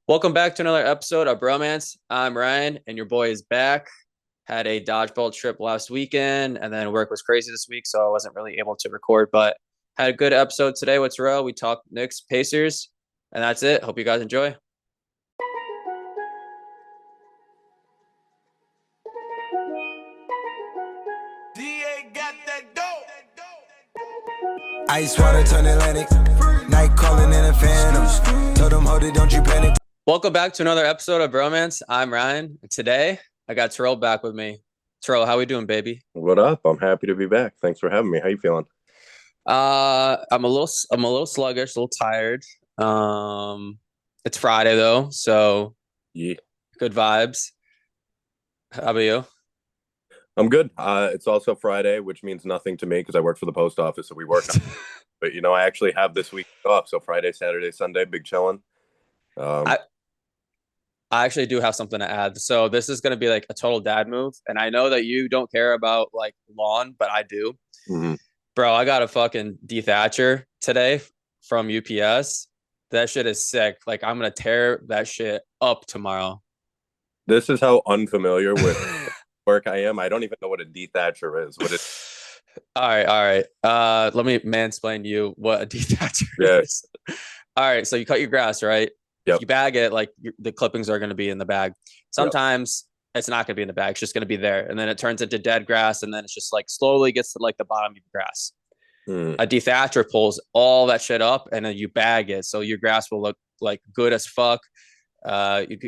Welcome back to another episode of Bromance. I'm Ryan, and your boy is back. Had a dodgeball trip last weekend, and then work was crazy this week, so I wasn't really able to record. But had a good episode today with Terrell. We talked Knicks, Pacers, and that's it. Hope you guys enjoy. Ice water turn Atlantic. Night calling in a phantom. Told them, hold it, don't you panic. Welcome back to another episode of Bromance. I'm Ryan. Today, I got Terrell back with me. Terrell, how we doing, baby? What up? I'm happy to be back. Thanks for having me. How you feeling? I'm a little sluggish, a little tired. It's Friday though, so Yeah, good vibes. How about you? I'm good. It's also Friday, which means nothing to me because I work for the post office, so we work. But I actually have this week off, so Friday, Saturday, Sunday, big chilling. I actually do have something to add. So this is going to be like a total dad move, and I know that you don't care about like lawn, but I do. Mhm. Bro, I got a fucking dethatcher today from UPS. That shit is sick. Like I'm gonna tear that shit up tomorrow. This is how unfamiliar with work I am. I don't even know what a dethatcher is. What it? All right. Let me mansplain to you what a dethatcher Yeah. is. All right, so you cut your grass, right? Yep. You bag it, like the clippings are going to be in the bag. Sometimes it's not going to be in the bag; it's just going to be there, and then it turns into dead grass, and then it's just like slowly gets to like the bottom of your grass. A dethatcher pulls all that shit up, and then you bag it, so your grass will look like good as fuck.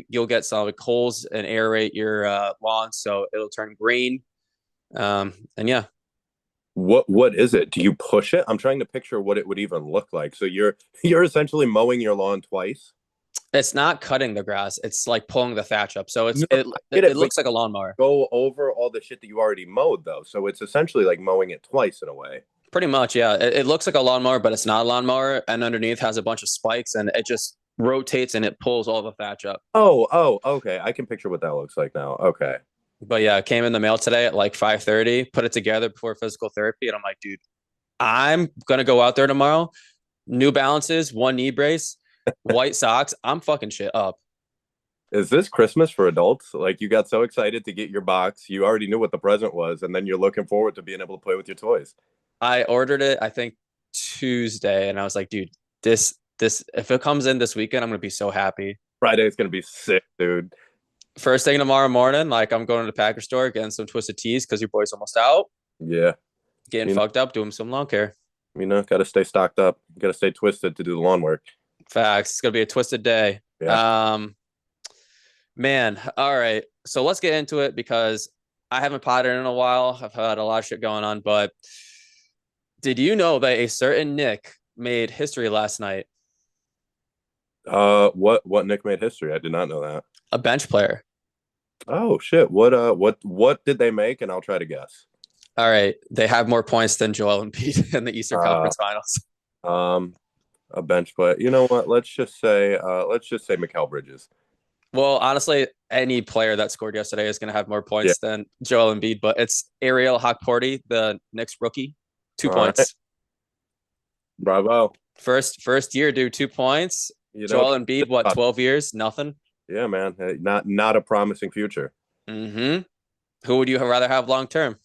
You'll get some like holes and aerate your lawn, so it'll turn green. And yeah, What is it? Do you push it? I'm trying to picture what it would even look like. So you're essentially mowing your lawn twice. it's not cutting the grass; it's like pulling the thatch up. So No, it I get it, it but looks like a lawnmower. go over all the shit that you already mowed, though. So it's essentially like mowing it twice in a way. Pretty much, yeah. It looks like a lawnmower, but it's not a lawnmower. And underneath has a bunch of spikes, and it just rotates and it pulls all the thatch up. Oh, okay. I can picture what that looks like now. Okay. But yeah, it came in the mail today at like 5:30. Put it together before physical therapy, and I'm like, dude, I'm gonna go out there tomorrow. New Balances, one knee brace, white socks. I'm fucking shit up. Is this Christmas for adults? Like you got so excited to get your box, you already knew what the present was, and then you're looking forward to being able to play with your toys. I ordered it, I think Tuesday, and I was like, dude, this if it comes in this weekend, I'm gonna be so happy. Friday's gonna be sick, dude. First thing tomorrow morning, like I'm going to the Packer store, getting some Twisted Teas because your boy's almost out. Yeah. Getting fucked up, doing some lawn care. Gotta stay stocked up. Gotta stay twisted to do the lawn work. Facts. It's gonna be a twisted day. Yeah. Man. All right. So let's get into it because I haven't potted in a while. I've had a lot of shit going on, but did you know that a certain Nick made history last night? What Nick made history? I did not know that. A bench player. Oh shit. What did they make? And I'll try to guess. All right. They have more points than Joel Embiid in the Eastern Conference Finals. A bench player. You know what? Let's say Mikal Bridges. Well, honestly, any player that scored yesterday is going to have more points than Joel Embiid, but it's Ariel Hockporty, the Knicks rookie, 2 points. Right. Bravo. First year, dude, 2 points. Joel Embiid, what, 12 years? Nothing? Yeah, man. Not a promising future. Mm-hmm. Who would you rather have long term?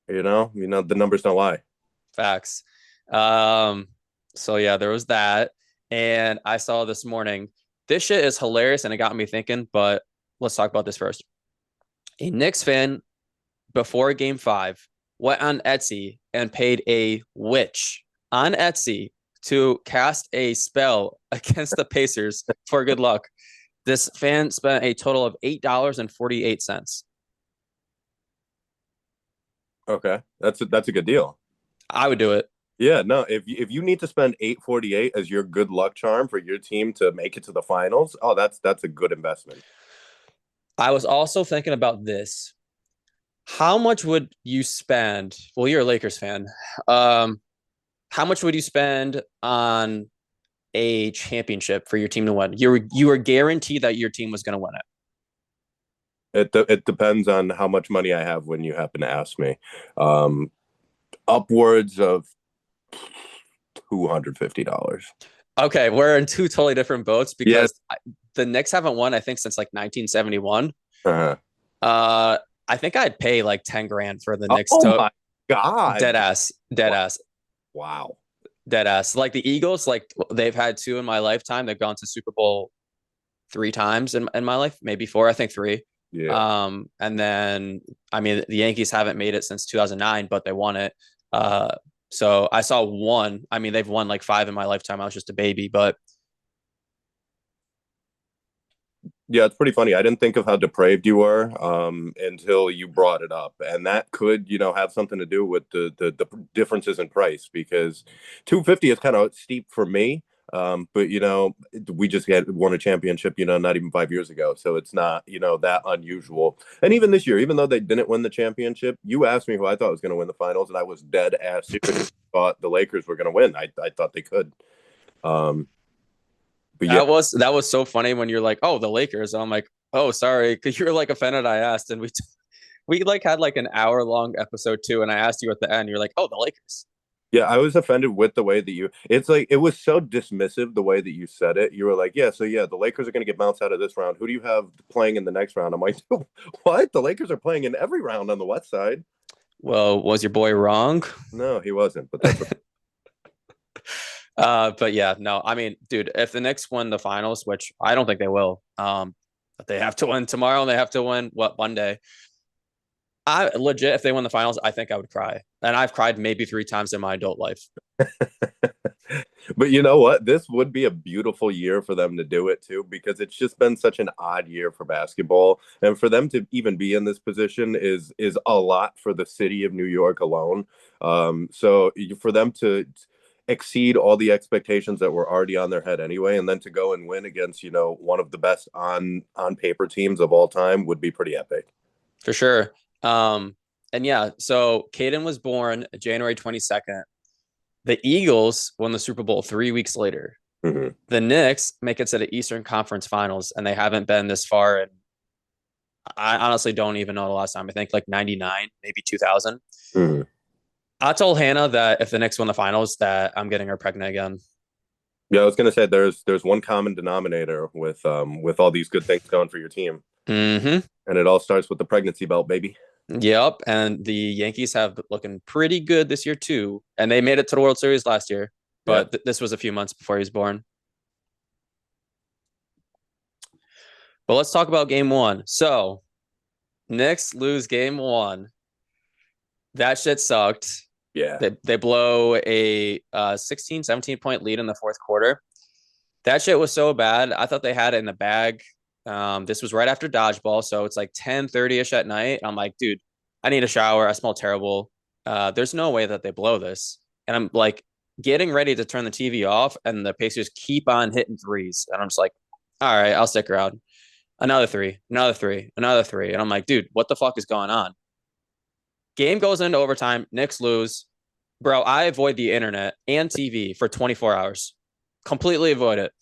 The numbers don't lie. Facts. So yeah, there was that. And I saw this morning, this shit is hilarious and it got me thinking, but let's talk about this first. A Knicks fan before game 5 went on Etsy and paid a witch on Etsy to cast a spell against the Pacers for good luck. This fan spent a total of $8.48. Okay, that's a good deal. I would do it. Yeah, no. If you need to spend $8.48 as your good luck charm for your team to make it to the finals, oh, that's a good investment. I was also thinking about this. How much would you spend? Well, you're a Lakers fan. How much would you spend on a championship for your team to win? You were guaranteed that your team was going to win it. It depends on how much money I have when you happen to ask me. Upwards of $250. Okay, we're in two totally different boats because the Knicks haven't won, I think, since like 1971. Uh-huh. Uh, I think I'd pay like 10 grand for the Knicks Oh to my dead God. ass, dead ass, Wow. dead ass. Like the Eagles, like they've had two in my lifetime. They've gone to Super Bowl three times in my life, maybe four, I think three. Yeah. And then I mean the Yankees haven't made it since 2009, but they won it. Uh, so I saw one. I mean, they've won like five in my lifetime. I was just a baby, but Yeah, it's pretty funny. I didn't think of how depraved you were until you brought it up, and that could, have something to do with the differences in price because 250 is kind of steep for me. But we just had won a championship, not even 5 years ago, so it's not, that unusual. And even this year, even though they didn't win the championship, you asked me who I thought was going to win the finals, and I was dead ass serious. Thought the Lakers were going to win. I thought they could. Um, but yeah, that was so funny when you're like, oh, the Lakers. I'm like, oh, sorry, because you're like offended. I asked, and we like had like an hour long episode too, and I asked you at the end. You're like, oh, the Lakers. Yeah, I was offended with the way that it's like it was so dismissive the way that you said it. You were like, yeah, so yeah, the Lakers are going to get bounced out of this round. Who do you have playing in the next round? I'm like, what? The Lakers are playing in every round on the West side. Well, was your boy wrong? No, he wasn't, but that's But yeah, no, I mean, dude, if the Knicks win the finals, which I don't think they will, but they have to win tomorrow and they have to win what Monday. I legit, if they win the finals, I think I would cry, and I've cried maybe three times in my adult life. But you know what? This would be a beautiful year for them to do it too, because it's just been such an odd year for basketball. And for them to even be in this position is a lot for the city of New York alone. So for them to exceed all the expectations that were already on their head anyway, and then to go and win against, one of the best on paper teams of all time would be pretty epic. For sure. And yeah, so Caden was born January 22nd. The Eagles won the Super Bowl 3 weeks later. Mm-hmm. The Knicks make it to the Eastern Conference Finals, and they haven't been this far. And I honestly don't even know the last time. I think like 99, maybe 2000. Mm-hmm. I told Hannah that if the Knicks win the finals, that I'm getting her pregnant again. Yeah, I was gonna say there's one common denominator with all these good things going for your team, Mm-hmm. and it all starts with the pregnancy belt, baby. Yep. And the Yankees have looking pretty good this year, too. And they made it to the World Series last year, Yeah. but this was a few months before he was born. But let's talk about game one. So, Knicks lose game one. That shit sucked. Yeah. They blow a 16, 17 point lead in the fourth quarter. That shit was so bad. I thought they had it in the bag. This was right after dodgeball, so it's like 10:30ish at night. I'm like, dude, I need a shower. I smell terrible. There's no way that they blow this. And I'm like getting ready to turn the TV off, and the Pacers keep on hitting threes. And I'm just like, all right, I'll stick around. Another three, another three, another three. And I'm like, dude, what the fuck is going on? Game goes into overtime. Knicks lose. Bro, I avoid the internet and TV for 24 hours. Completely avoid it.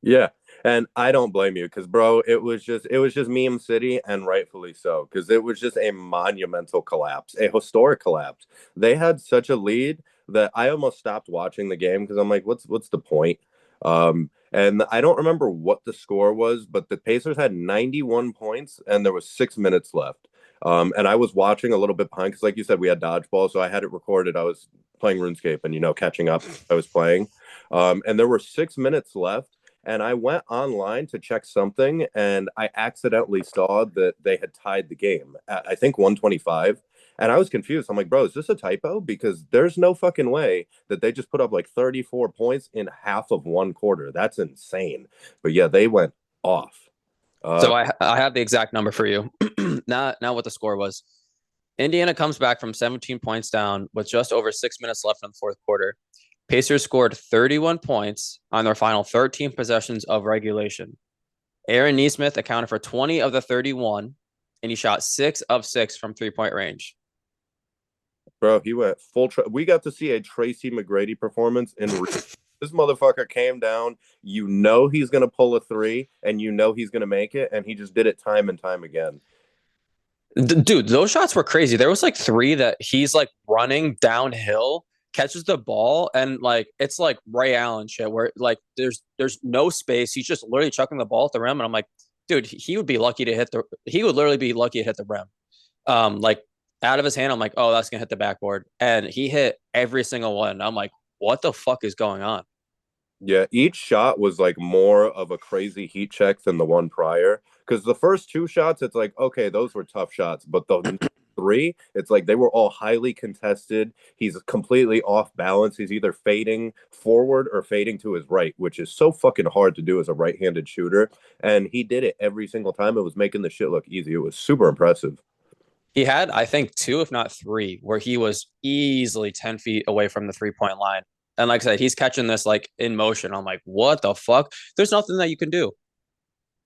Yeah. And I don't blame you because, bro, it was just meme city, and rightfully so, because it was just a monumental collapse, a historic collapse. They had such a lead that I almost stopped watching the game because I'm like, what's the point? And I don't remember what the score was, but the Pacers had 91 points and there was 6 minutes left. And I was watching a little bit behind because, like you said, we had dodgeball, so I had it recorded. I was playing RuneScape and catching up. I was playing, and there were 6 minutes left. And I went online to check something, and I accidentally saw that they had tied the game at, I think, 125. And I was confused. I'm like, bro, is this a typo? Because there's no fucking way that they just put up like 34 points in half of one quarter. That's insane. But yeah, they went off. So I have the exact number for you. Not what the score was. Indiana comes back from 17 points down with just over 6 minutes left in the fourth quarter. Pacers scored 31 points on their final 13 possessions of regulation. Aaron Nesmith accounted for 20 of the 31, and he shot 6 of 6 from three-point range. Bro, he went full. We got to see a Tracy McGrady performance in. This motherfucker came down. He's gonna pull a three, and he's gonna make it, and he just did it time and time again. Dude, those shots were crazy. There was like three that he's like running downhill, catches the ball and like it's like Ray Allen shit where like there's no space. He's just literally chucking the ball at the rim, and I'm like, dude, he would literally be lucky to hit the rim. Like out of his hand, I'm like, oh, that's gonna hit the backboard, and he hit every single one. I'm like, what the fuck is going on? Yeah, each shot was like more of a crazy heat check than the one prior. Because the first two shots, it's like, okay, those were tough shots. But the three, it's like they were all highly contested. He's completely off balance. He's either fading forward or fading to his right, which is so fucking hard to do as a right handed shooter. And he did it every single time. It was making the shit look easy. It was super impressive. He had, I think, two, if not three, where he was easily 10 feet away from the 3 point line. And like I said, he's catching this like in motion. I'm like, what the fuck? There's nothing that you can do.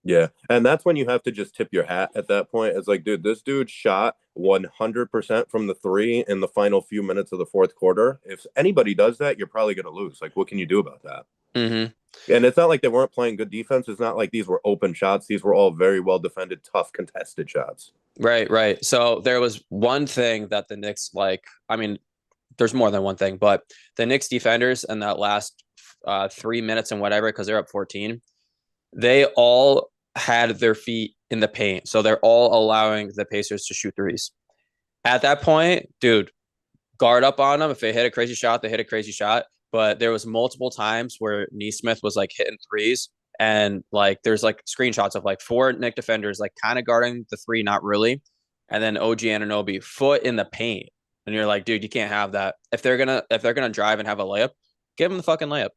Yeah. And that's when you have to just tip your hat at that point. It's like, dude, this dude shot 100% from the three in the final few minutes of the fourth quarter. If anybody does that, you're probably going to lose. Like, what can you do about that? Mm-hmm. And it's not like they weren't playing good defense. It's not like these were open shots. These were all very well defended, tough, contested shots. Right, right. So there was one thing that the Knicks like. I mean, there's more than one thing, but the Knicks defenders in that last 3 minutes and whatever, because they're up 14, they all had their feet in the paint. So they're all allowing the Pacers to shoot threes. At that point, dude, guard up on them. If they hit a crazy shot, they hit a crazy shot. But there was multiple times where Neesmith was like hitting threes, and like there's like screenshots of like four Nick defenders like kind of guarding the three, not really, and then OG Anunoby foot in the paint, and you're like, dude, you can't have that. If they're gonna drive and have a layup, give them the fucking layup.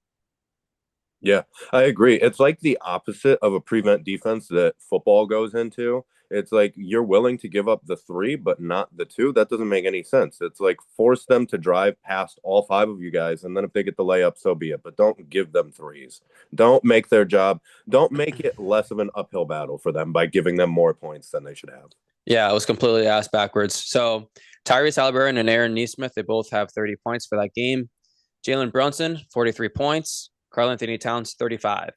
Yeah, I agree. It's like the opposite of a prevent defense that football goes into. It's like you're willing to give up the three, but not the two. That doesn't make any sense. It's like force them to drive past all five of you guys, and then if they get the layup, so be it. But don't give them threes. Don't make their job, don't make it less of an uphill battle for them by giving them more points than they should have. Yeah, it was completely ass backwards. So Tyrese Halliburton and Aaron Neesmith, they both have 30 points for that game. Jalen Brunson, 43 points. Karl Anthony Towns, 35.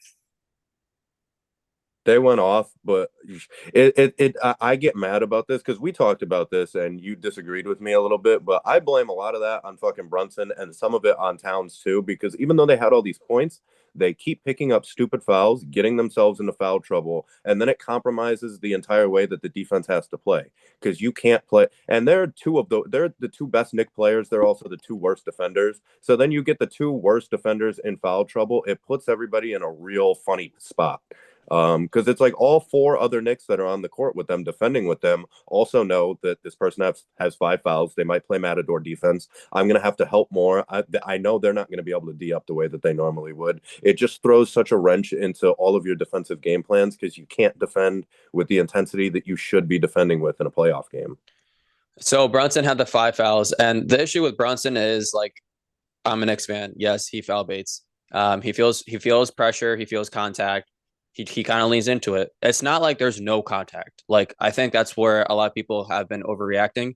They went off, but I get mad about this because we talked about this and you disagreed with me a little bit, but I blame a lot of that on fucking Brunson and some of it on Towns too, because even though they had all these points, they keep picking up stupid fouls, getting themselves into foul trouble, and then it compromises the entire way that the defense has to play because you can't play. And they're the two best Nick players. They're also the two worst defenders. So then you get the two worst defenders in foul trouble. It puts everybody in a real funny spot. Because it's like all four other Knicks that are on the court with them defending with them also know that this person has five fouls. They might play Matador defense. I'm going to have to help more. I know they're not going to be able to D up the way that they normally would. It just throws such a wrench into all of your defensive game plans because you can't defend with the intensity that you should be defending with in a playoff game. So Brunson had the five fouls, and the issue with Brunson is like, I'm an Knicks fan. Yes, he foul baits. He feels pressure. He feels contact. He kind of leans into it. It's not like there's no contact. Like I think that's where a lot of people have been overreacting.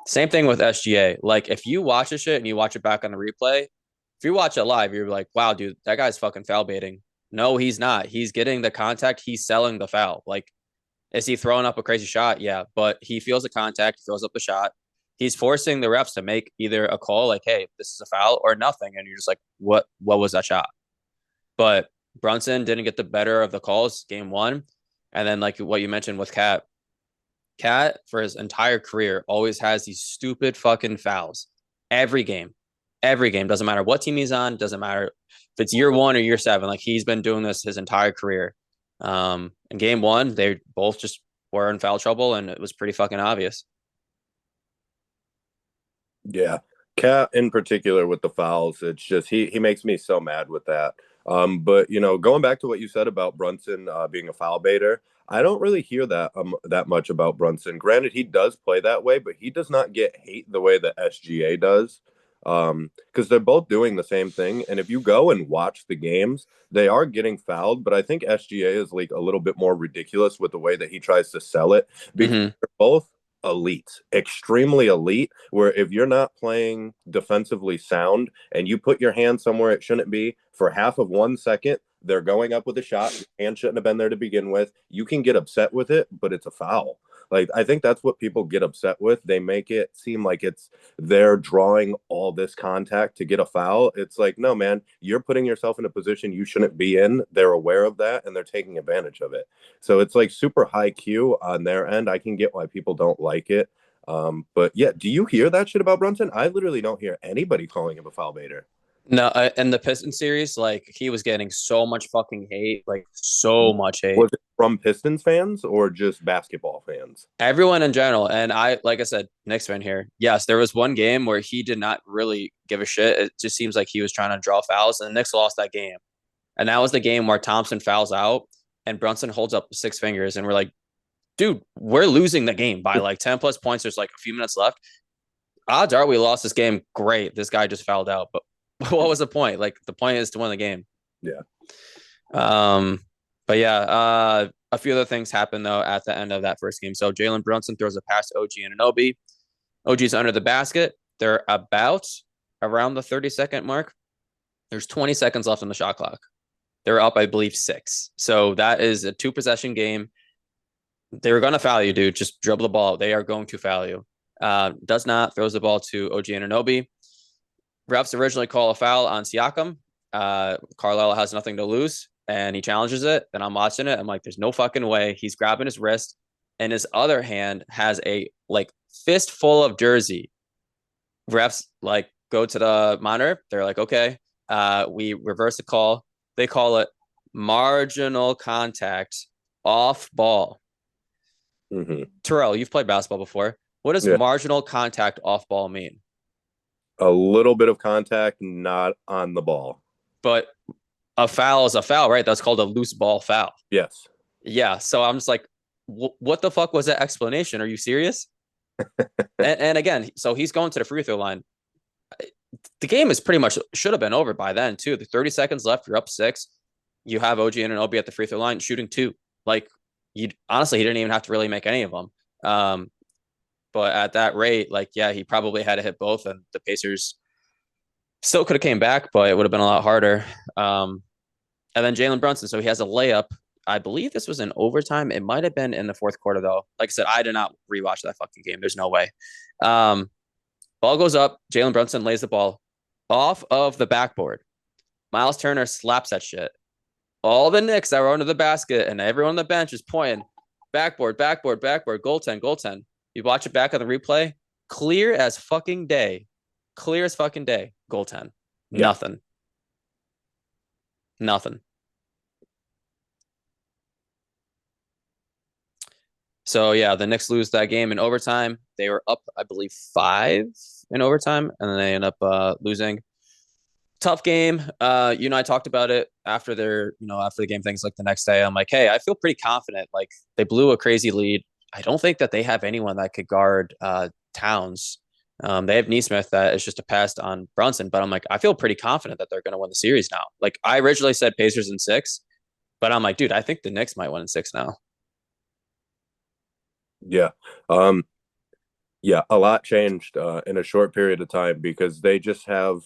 Same thing with SGA. Like if you watch the shit and you watch it back on the replay, if you watch it live, you're like, wow, dude, that guy's fucking foul baiting. No, he's not. He's getting the contact. He's selling the foul. Like, is he throwing up a crazy shot? Yeah, but he feels the contact. He throws up the shot. He's forcing the refs to make either a call like, hey, this is a foul or nothing. And you're just like, what was that shot? But Brunson didn't get the better of the calls game one. And then like what you mentioned with Cat for his entire career always has these stupid fucking fouls every game. Every game. Doesn't matter what team he's on. Doesn't matter if it's year one or year seven. Like he's been doing this his entire career. In game one, they both just were in foul trouble and it was pretty fucking obvious. Yeah. Cat in particular with the fouls, it's just he makes me so mad with that. But going back to what you said about Brunson being a foul baiter, I don't really hear that much about Brunson. Granted, he does play that way, but he does not get hate the way that SGA does. Because they're both doing the same thing. And if you go and watch the games, they are getting fouled, but I think SGA is like a little bit more ridiculous with the way that he tries to sell it because they're both elite, extremely elite, where if you're not playing defensively sound and you put your hand somewhere it shouldn't be for half of 1 second, they're going up with a shot. Your hand shouldn't have been there to begin with. You can get upset with it, but it's a foul. Like, I think that's what people get upset with. They make it seem like it's they're drawing all this contact to get a foul. It's like, no, man, you're putting yourself in a position you shouldn't be in. They're aware of that and they're taking advantage of it. So it's like super high Q on their end. I can get why people don't like it. But yeah, do you hear that shit about Brunson? I literally don't hear anybody calling him a foul baiter. No, in the Piston series, like he was getting so much fucking hate, like so much hate. Was it from Pistons fans or just basketball fans? Everyone in general, and I, like I said, Knicks fan here. Yes, there was one game where he did not really give a shit. It just seems like he was trying to draw fouls, and the Knicks lost that game. And that was the game where Thompson fouls out and Brunson holds up six fingers, and we're like, dude, we're losing the game by like 10 plus points. There's like a few minutes left. Odds are we lost this game. Great. This guy just fouled out. But what was the point? Like the point is to win the game. Yeah. But yeah, a few other things happened though at the end of that first game. So Jalen Brunson throws a pass to OG and Anunoby. OG's under the basket. They're about around the 30-second mark. There's 20 seconds left on the shot clock. They're up, I believe, 6. So that is a 2-possession game. They were going to foul you, dude. Just dribble the ball. They are going to foul you. Does not, throws the ball to OG Anunoby. Refs originally call a foul on Siakam. Carlisle has nothing to lose, and he challenges it. And I'm watching it. I'm like, there's no fucking way. He's grabbing his wrist, and his other hand has a like fistful of jersey. Refs like go to the monitor. They're like, okay, we reverse the call. They call it marginal contact off ball. Mm-hmm. Terrell, you've played basketball before. What does Yeah. marginal contact off ball mean? A little bit of contact, not on the ball. But a foul is a foul, right? That's called a loose ball foul. Yes. Yeah. So I'm just like, what the fuck was that explanation? Are you serious? and again, so he's going to the free throw line. The game is pretty much should have been over by then too. The 30 seconds left, you're up 6. You have OG and Anunoby at the free throw line shooting 2. Like you honestly, he didn't even have to really make any of them. But at that rate, like, yeah, he probably had to hit both, and the Pacers still could have came back, but it would have been a lot harder. And then Jalen Brunson, so he has a layup. I believe this was in overtime. It might have been in the fourth quarter, though. Like I said, I did not rewatch that fucking game. There's no way. Ball goes up. Jalen Brunson lays the ball off of the backboard. Miles Turner slaps that shit. All the Knicks that were under the basket and everyone on the bench is pointing backboard, backboard, backboard, goaltend, goaltend. You watch it back on the replay, clear as fucking day. Clear as fucking day. Goaltend. Yeah. Nothing. So, yeah, the Knicks lose that game in overtime. They were up, I believe, 5 in overtime, and then they end up losing. Tough game. You and I talked about it after after the game, things like the next day. I'm like, hey, I feel pretty confident. Like, they blew a crazy lead. I don't think that they have anyone that could guard Towns. They have Neesmith that is just a pass on Brunson, but I'm like, I feel pretty confident that they're going to win the series now. Like, I originally said Pacers in 6, but I'm like, dude, I think the Knicks might win in 6 now. Yeah. Yeah, a lot changed in a short period of time because they just have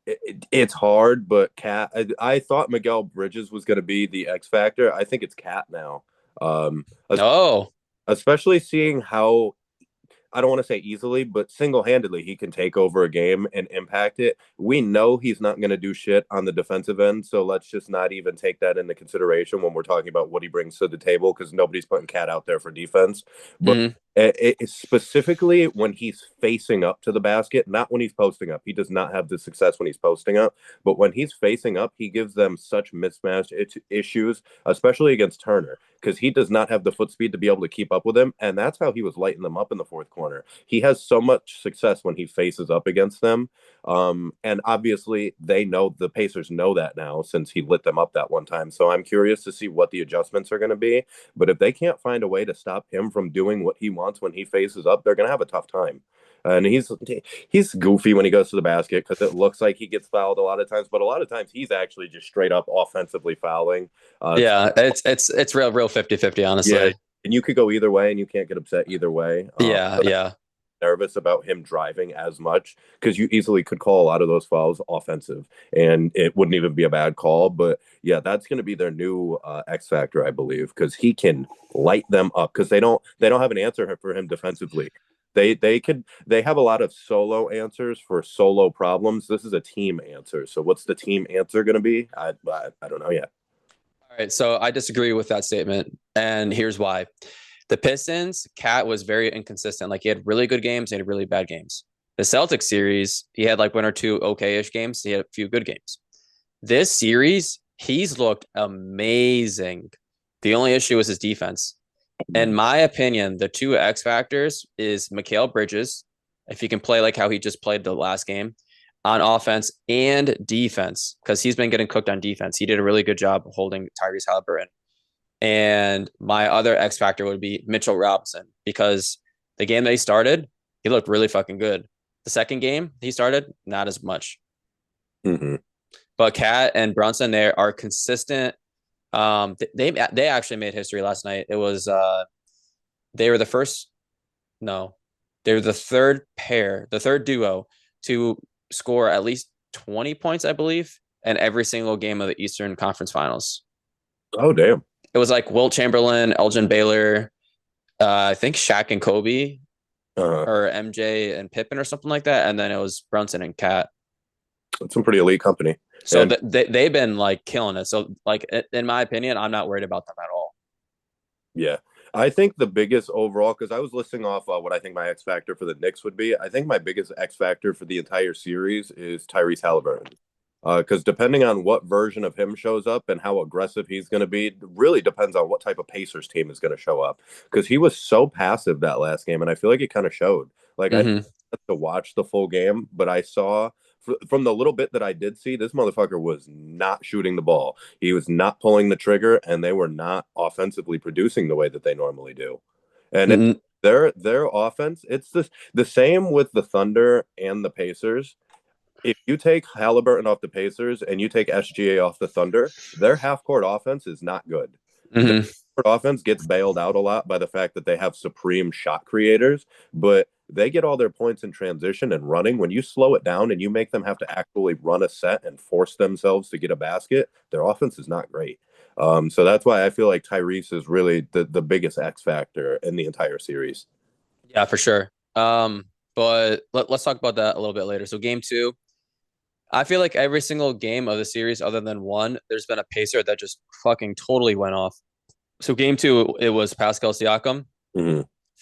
it's hard, but Cat. I thought Miguel Bridges was going to be the X factor. I think it's Cat now. Oh, Especially seeing how I don't want to say easily, but single-handedly he can take over a game and impact it. We know he's not going to do shit on the defensive end, so let's just not even take that into consideration when we're talking about what he brings to the table because nobody's putting Cat out there for defense. But specifically when he's facing up to the basket, not when he's posting up. He does not have the success when he's posting up, but when he's facing up, he gives them such mismatch issues, especially against Turner, because he does not have the foot speed to be able to keep up with him, and that's how he was lighting them up in the fourth corner. He has so much success when he faces up against them, and obviously they know, the Pacers know that now since he lit them up that one time, so I'm curious to see what the adjustments are going to be, but if they can't find a way to stop him from doing what he wants when he faces up, they're going to have a tough time. And he's goofy when he goes to the basket because it looks like he gets fouled a lot of times, but a lot of times he's actually just straight up offensively fouling. Yeah, it's real 50-50, honestly. Yeah, and you could go either way, and you can't get upset either way. Yeah. nervous about him driving as much because you easily could call a lot of those fouls offensive, and it wouldn't even be a bad call. But yeah, that's going to be their new X factor, I believe, because he can light them up because they don't have an answer for him defensively. They have a lot of solo answers for solo problems. This is a team answer. So what's the team answer going to be? I don't know yet. All right, so I disagree with that statement, and here's why. The Pistons, Cat was very inconsistent. Like he had really good games, he had really bad games. The Celtics series, he had like one or two okay-ish games. He had a few good games. This series, he's looked amazing. The only issue is his defense. In my opinion, the two X factors is Mikal Bridges, if he can play like how he just played the last game on offense and defense, because he's been getting cooked on defense. He did a really good job holding Tyrese Halliburton. And my other X factor would be Mitchell Robinson, because the game that he started, he looked really fucking good. The second game he started, not as much. Mm-hmm. But Cat and Brunson, they are consistent. They actually made history last night. It was they were the first, no, they were the third pair, the third duo to score at least 20 points, I believe, in every single game of the Eastern Conference Finals. Oh damn! It was like Wilt Chamberlain, Elgin Baylor, I think Shaq and Kobe, or MJ and Pippen or something like that, and then it was Brunson and Cat. It's some pretty elite company. So they've been like killing it. So like in my opinion, I'm not worried about them at all. Yeah. I think the biggest overall, because I was listing off what I think my X factor for the Knicks would be. I think my biggest X factor for the entire series is Tyrese Halliburton. Because depending on what version of him shows up and how aggressive he's going to be, really depends on what type of Pacers team is going to show up. Because he was so passive that last game, and I feel like it kind of showed. Like I didn't have to watch the full game, but I saw from the little bit that I did see, this motherfucker was not shooting the ball. He was not pulling the trigger, and they were not offensively producing the way that they normally do. And their offense, it's the same with the Thunder and the Pacers. If you take Halliburton off the Pacers and you take SGA off the Thunder, their half court offense is not good. Their offense gets bailed out a lot by the fact that they have supreme shot creators, but they get all their points in transition and running. When you slow it down and you make them have to actually run a set and force themselves to get a basket, their offense is not great. So that's why I feel like Tyrese is really the biggest X factor in the entire series. Yeah, for sure. But let's talk about that a little bit later. So game two, I feel like every single game of the series, other than one, there's been a pacer that just fucking totally went off. So game two, it was Pascal Siakam,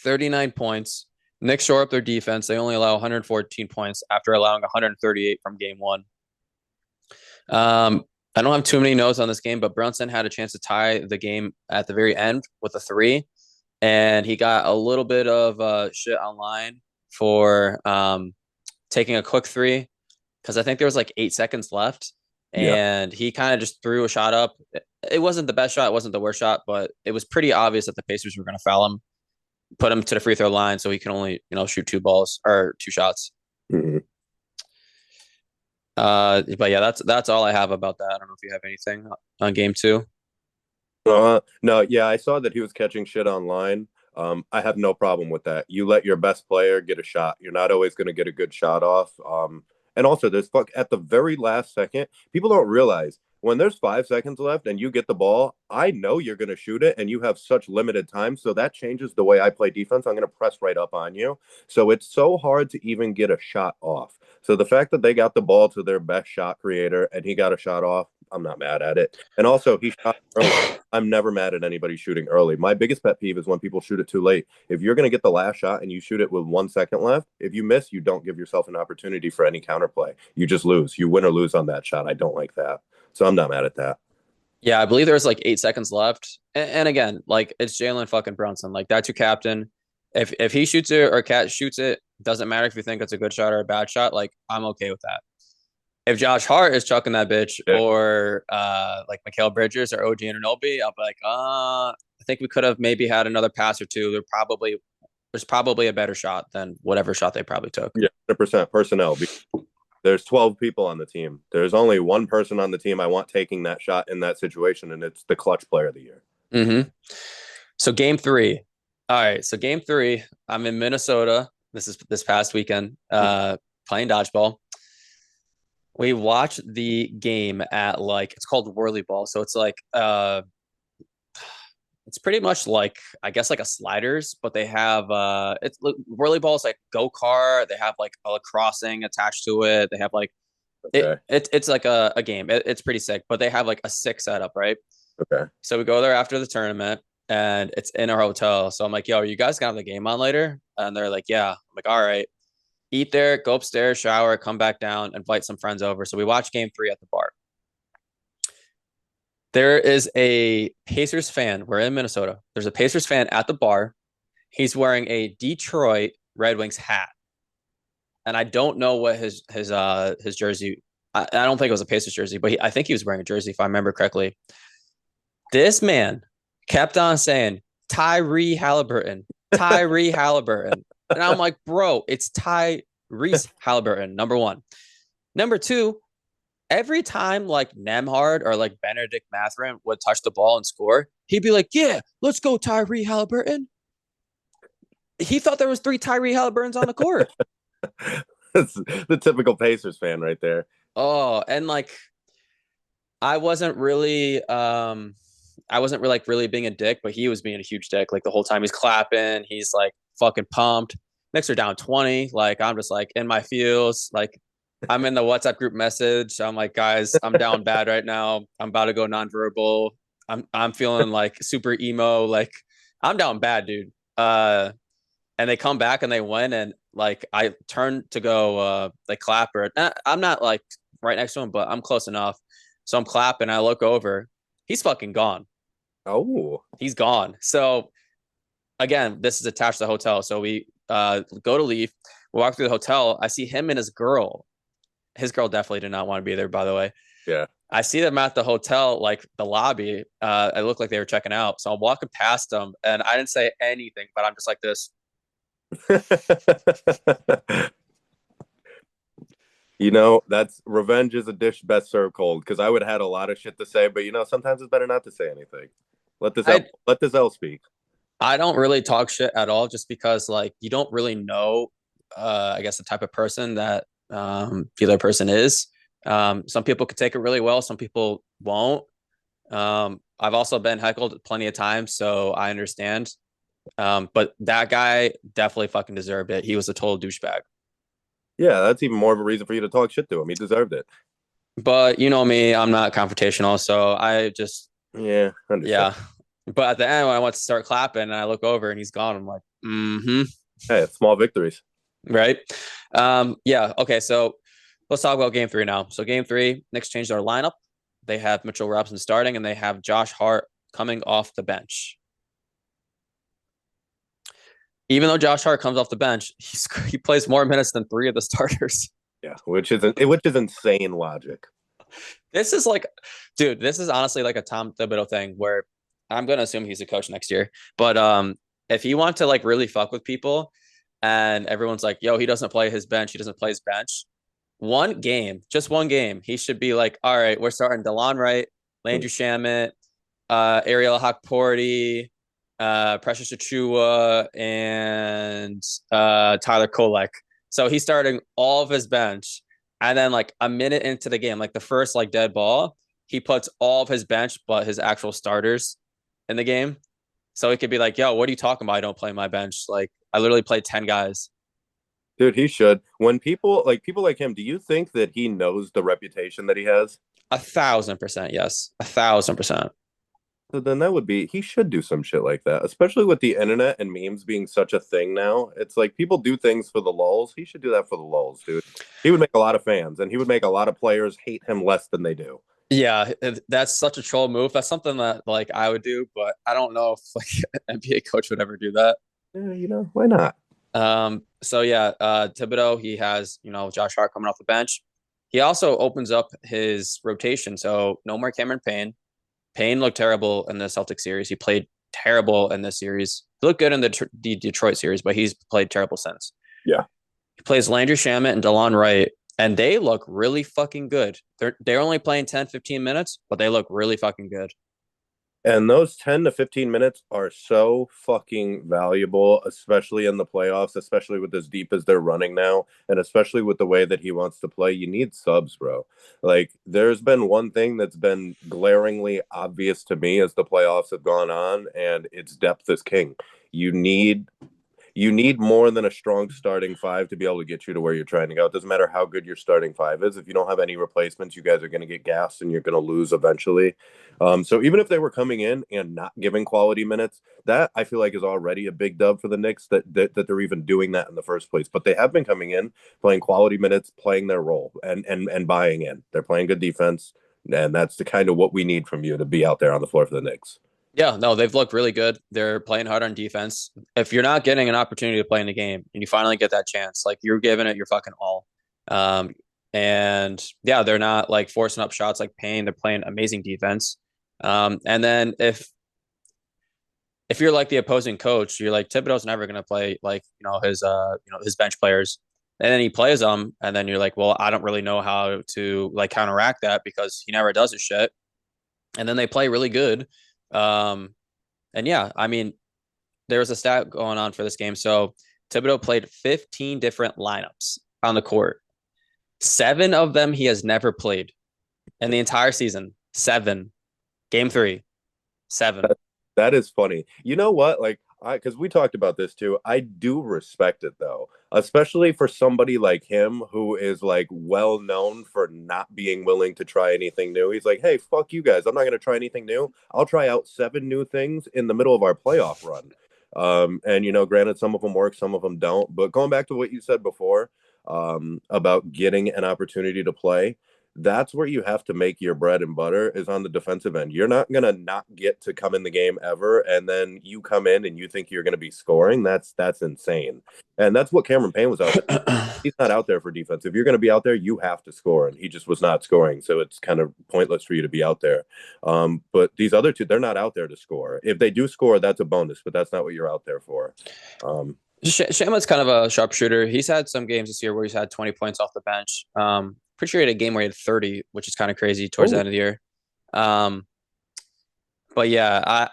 39 points. Knicks shore up their defense. They only allow 114 points after allowing 138 from game one. I don't have too many notes on this game, but Brunson had a chance to tie the game at the very end with a three, and he got a little bit of shit online for taking a quick three, because I think there was like 8 seconds left, and he kind of just threw a shot up. It wasn't the best shot, it wasn't the worst shot, but it was pretty obvious that the Pacers were going to foul him, put him to the free throw line, so he can only shoot two shots. But yeah, that's all I have about that. I don't know if you have anything on game two. No, yeah, I saw that he was catching shit online. I have no problem with that. You let your best player get a shot. You're not always going to get a good shot off. And also, there's at the very last second, people don't realize when there's 5 seconds left and you get the ball, I know you're going to shoot it and you have such limited time. So that changes the way I play defense. I'm going to press right up on you. So it's so hard to even get a shot off. So the fact that they got the ball to their best shot creator and he got a shot off, I'm not mad at it. And also, he shot early. I'm never mad at anybody shooting early. My biggest pet peeve is when people shoot it too late. If you're going to get the last shot and you shoot it with 1 second left, if you miss, you don't give yourself an opportunity for any counterplay. You just lose. You win or lose on that shot. I don't like that. So I'm not mad at that. Yeah, I believe there's like 8 seconds left. And again, like it's Jalen fucking Brunson. Like that's your captain. If he shoots it or Cat shoots it, doesn't matter if you think it's a good shot or a bad shot. Like I'm okay with that. If Josh Hart is chucking that bitch, or like Mikal Bridges or OG Anunoby, I'll be like, I think we could have maybe had another pass or two. There's probably a better shot than whatever shot they probably took. Yeah, 100% personnel. There's 12 people on the team. There's only one person on the team I want taking that shot in that situation, and it's the clutch player of the year. So game three. All right. So game three, I'm in Minnesota. this past weekend, playing dodgeball. We watched the game at like it's called Whirly Ball. So it's like it's pretty much like I guess like a sliders, but they have it's Whirly Ball is like go-kart. They have like a crossing attached to it. They have like Okay. it's like a game. It's pretty sick, but they have like a sick setup, right? Okay. So we go there after the tournament and it's in our hotel. So I'm like, yo, are you guys gonna have the game on later? And they're like, yeah. I'm like, all right. Eat there, go upstairs, shower, come back down, invite some friends over. So we watch game 3 at the bar. There is a Pacers fan. We're in Minnesota. There's a Pacers fan at the bar. He's wearing a Detroit Red Wings hat. And I don't know what his jersey. I don't think it was a Pacers jersey, but I think he was wearing a jersey if I remember correctly. This man kept on saying Tyree Halliburton, Tyree Halliburton. And I'm like, bro, it's Tyrese Halliburton, number one. Number two, every time like Nemhard or like Benedict Mathurin would touch the ball and score, he'd be like, yeah, let's go Tyree Halliburton. He thought there was 3 Tyree Halliburtons on the court. That's the typical Pacers fan right there. Oh, and like I wasn't really like really being a dick, but he was being a huge dick. Like the whole time he's clapping, he's like fucking pumped. Knicks are down 20. Like I'm just like in my feels. Like I'm in the WhatsApp group message. I'm like, guys, I'm down bad right now. I'm about to go nonverbal. I'm feeling like super emo. Like I'm down bad, dude. And they come back and they win, and like I turn to go like clap or I'm not like right next to him, but I'm close enough. So I'm clapping. I look over. He's fucking gone. Oh, He's gone. So again, this is attached to the hotel. So we go to leave. We walk through the hotel. I see him and his girl. His girl definitely did not want to be there, by the way. yeah. I see them at the hotel, like the lobby. It looked like they were checking out. So I'm walking past them and I didn't say anything, but I'm just like this. You know, that's revenge is a dish best served cold because I would have had a lot of shit to say, but you know, sometimes it's better not to say anything. Let this L speak. I don't really talk shit at all just because like you don't really know I guess the type of person that the other person is. Some people could take it really well, some people won't. I've also been heckled plenty of times, so I understand. But that guy definitely fucking deserved it. He was a total douchebag. Yeah, that's even more of a reason for you to talk shit to him. He deserved it. But you know me, I'm not confrontational, so I just Yeah, yeah. But at the end, when I went to start clapping and I look over and he's gone, I'm like, mm-hmm. Hey, small victories. Right. Yeah. Okay. So let's talk about game 3 now. So game 3, Knicks changed their lineup. They have Mitchell Robinson starting and they have Josh Hart coming off the bench. Even though Josh Hart comes off the bench, he plays more minutes than 3 of the starters. Yeah, which is insane logic. This is like, dude, this is honestly like a Tom Thibodeau thing where I'm gonna assume he's a coach next year. But if he wants to like really fuck with people, and everyone's like, "Yo, he doesn't play his bench. He doesn't play his bench." Just one game, he should be like, "All right, we're starting DeLon Wright, Landry Shamet, Ariel Hockporty, Precious Achua, and Tyler Kolek." So he's starting all of his bench, and then like a minute into the game, like the first like dead ball, he puts all of his bench but his actual starters in the game. So it could be like, yo, what are you talking about? I don't play my bench. Like I literally played 10 guys. Dude, he should. When people like him, do you think that he knows the reputation that he has? 1,000%. Yes. 1,000%. So then he should do some shit like that, especially with the internet and memes being such a thing now. It's like people do things for the lulz. He should do that for the lulz, dude. He would make a lot of fans and he would make a lot of players hate him less than they do. Yeah, that's such a troll move. That's something that like I would do, but I don't know if like an NBA coach would ever do that. Yeah, you know, why not? So yeah, Thibodeau, he has, Josh Hart coming off the bench. He also opens up his rotation. So no more Cameron Payne. Payne looked terrible in the Celtics series. He played terrible in this series. He looked good in the Detroit series, but he's played terrible since. Yeah. He plays Landry Shamet and DeLon Wright, and they look really fucking good. They're only playing 10, 15 minutes, but they look really fucking good. And those 10 to 15 minutes are so fucking valuable, especially in the playoffs, especially with as deep as they're running now, and especially with the way that he wants to play. You need subs, bro. Like, there's been one thing that's been glaringly obvious to me as the playoffs have gone on, and it's depth is king. You need you need more than a strong starting five to be able to get you to where you're trying to go. It doesn't matter how good your starting five is. If you don't have any replacements, you guys are going to get gassed and you're going to lose eventually. So even if they were coming in and not giving quality minutes, that I feel like is already a big dub for the Knicks that they're even doing that in the first place. But they have been coming in, playing quality minutes, playing their role, and buying in. They're playing good defense, and that's the kind of what we need from you to be out there on the floor for the Knicks. Yeah, no, they've looked really good. They're playing hard on defense. If you're not getting an opportunity to play in the game and you finally get that chance, like you're giving it your fucking all. Um, and yeah, they're not like forcing up shots like Payne. They're playing amazing defense. And then if you're like the opposing coach, you're like Thibodeau's never gonna play like his bench players, and then he plays them, and then you're like, well, I don't really know how to like counteract that because he never does his shit, and then they play really good. Um, and yeah, I mean, there was a stat going on for this game. So Thibodeau played 15 different lineups on the court. Seven of them he has never played in the entire season. Seven. Game three. Seven. That is funny. You know what? Like, because we talked about this too. I do respect it though, especially for somebody like him who is like well known for not being willing to try anything new. He's like, hey, fuck you guys. I'm not going to try anything new. I'll try out seven new things in the middle of our playoff run. And granted, some of them work, some of them don't. But going back to what you said before, about getting an opportunity to play, that's where you have to make your bread and butter is on the defensive end. You're not going to not get to come in the game ever. And then you come in and you think you're going to be scoring. That's insane. And that's what Cameron Payne was out there. He's not out there for defense. If you're going to be out there, you have to score. And he just was not scoring. So it's kind of pointless for you to be out there. But these other two, they're not out there to score. If they do score, that's a bonus, but that's not what you're out there for. Shamet's kind of a sharpshooter. He's had some games this year where he's had 20 points off the bench. Pretty sure he had a game where he had 30, which is kind of crazy towards the end of the year. But yeah,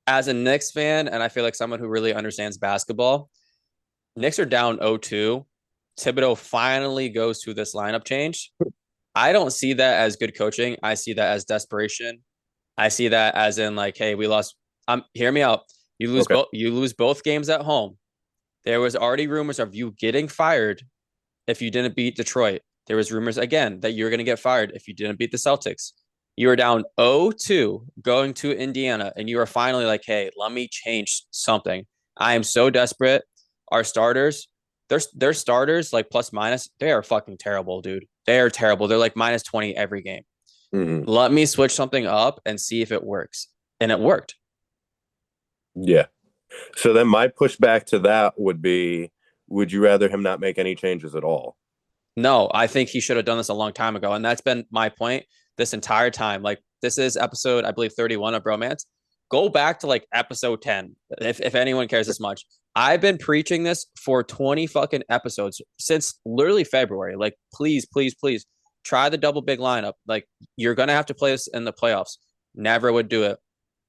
as a Knicks fan, and I feel like someone who really understands basketball, Knicks are down 0-2. Thibodeau finally goes to this lineup change. I don't see that as good coaching. I see that as desperation. I see that as in like, hey, we lost. Hear me out. You lose Okay. both. You lose both games at home. There was already rumors of you getting fired if you didn't beat Detroit. There was rumors again that you were going to get fired if you didn't beat the Celtics. You were down 0-2 going to Indiana, and you were finally like, hey, let me change something. I am so desperate. Our starters, their starters, like plus minus, they are fucking terrible, dude. They are terrible. They're like minus 20 every game. Mm-hmm. Let me switch something up and see if it works. And it worked. Yeah. So then my pushback to that would be, would you rather him not make any changes at all? No, I think he should have done this a long time ago. And that's been my point this entire time. Like, this is episode, I believe, 31 of Bromance. Go back to like episode 10, if anyone cares this much. I've been preaching this for 20 fucking episodes since literally February. Like, please, please, please try the double big lineup. Like, you're going to have to play this in the playoffs. Never would do it.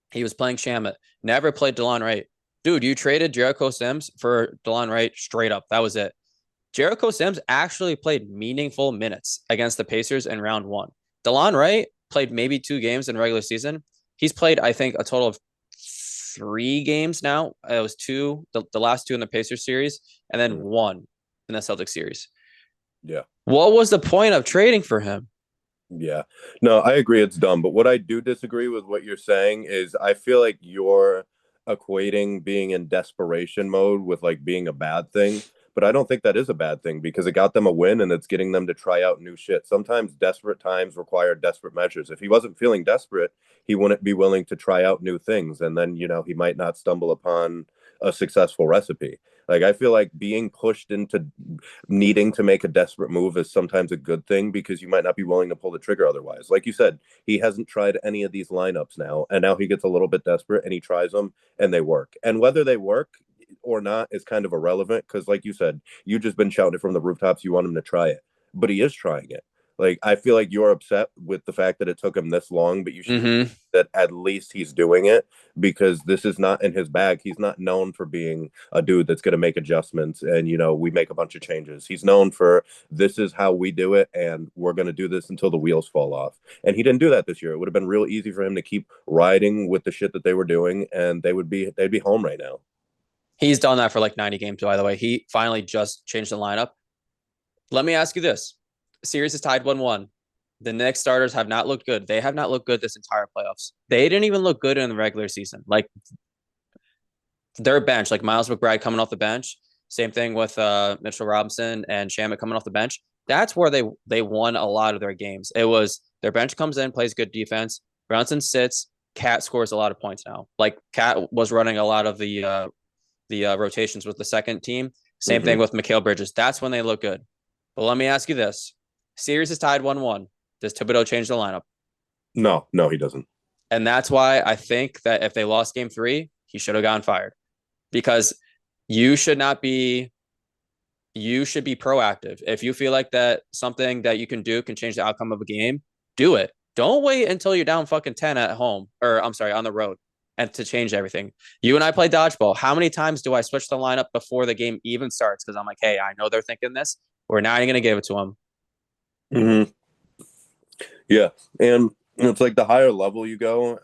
He was playing Shamit. Never played DeLon Wright. Dude, you traded Jericho Sims for DeLon Wright straight up. That was it. Jericho Sims actually played meaningful minutes against the Pacers in round one. DeLon Wright played maybe 2 games in regular season. He's played, I think, a total of 3 games now. It was two, the last two in the Pacers series, and then one in the Celtics series. Yeah. What was the point of trading for him? Yeah. No, I agree it's dumb. But what I do disagree with what you're saying is I feel like you're equating being in desperation mode with like being a bad thing. But I don't think that is a bad thing because it got them a win and it's getting them to try out new shit. Sometimes desperate times require desperate measures. If he wasn't feeling desperate, he wouldn't be willing to try out new things. And then, he might not stumble upon a successful recipe. Like, I feel like being pushed into needing to make a desperate move is sometimes a good thing because you might not be willing to pull the trigger otherwise. Like you said, he hasn't tried any of these lineups now, and now he gets a little bit desperate and he tries them and they work. And whether they work or not is kind of irrelevant because, like you said, you've just been shouting it from the rooftops. You want him to try it, but he is trying it. Like I feel like you're upset with the fact that it took him this long, but you should be Mm-hmm. that at least he's doing it because this is not in his bag. He's not known for being a dude that's going to make adjustments and we make a bunch of changes. He's known for this is how we do it and we're going to do this until the wheels fall off. And he didn't do that this year. It would have been real easy for him to keep riding with the shit that they were doing and they'd be home right now. He's done that for like 90 games, by the way. He finally just changed the lineup. Let me ask you this. Series is tied 1-1. The Knicks starters have not looked good. They have not looked good this entire playoffs. They didn't even look good in the regular season. Like their bench, like Miles McBride coming off the bench. Same thing with Mitchell Robinson and Shamet coming off the bench. That's where they won a lot of their games. It was their bench comes in, plays good defense. Brunson sits. Cat scores a lot of points now. Like Cat was running a lot of the rotations with the second team. Same Mm-hmm. thing with Mikal Bridges. That's when they look good. But let me ask you this: series is tied 1-1. Does Thibodeau change the lineup? No, no, he doesn't. And that's why I think that if they lost game 3, he should have gotten fired because you should not be. You should be proactive. If you feel like that something that you can do can change the outcome of a game, do it. Don't wait until you're down fucking 10 at home or I'm sorry, on the road and to change everything. You and I play dodgeball. How many times do I switch the lineup before the game even starts? Because I'm like, hey, I know they're thinking this. We're not even going to give it to them. Mm-hmm. Yeah, and it's like the higher level you go,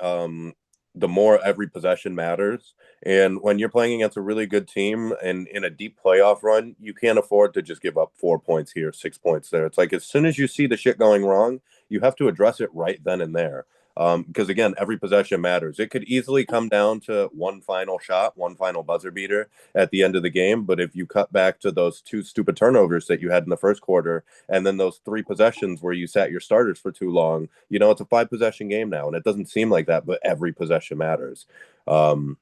the more every possession matters. And when you're playing against a really good team and in a deep playoff run, you can't afford to just give up 4 points here, 6 points there. It's like as soon as you see the shit going wrong, you have to address it right then and there. Because again, every possession matters. It could easily come down to one final shot, one final buzzer beater at the end of the game. But if you cut back to those two stupid turnovers that you had in the first quarter, and then those 3 possessions where you sat your starters for too long, it's a 5 possession game now, and it doesn't seem like that, but every possession matters. Um,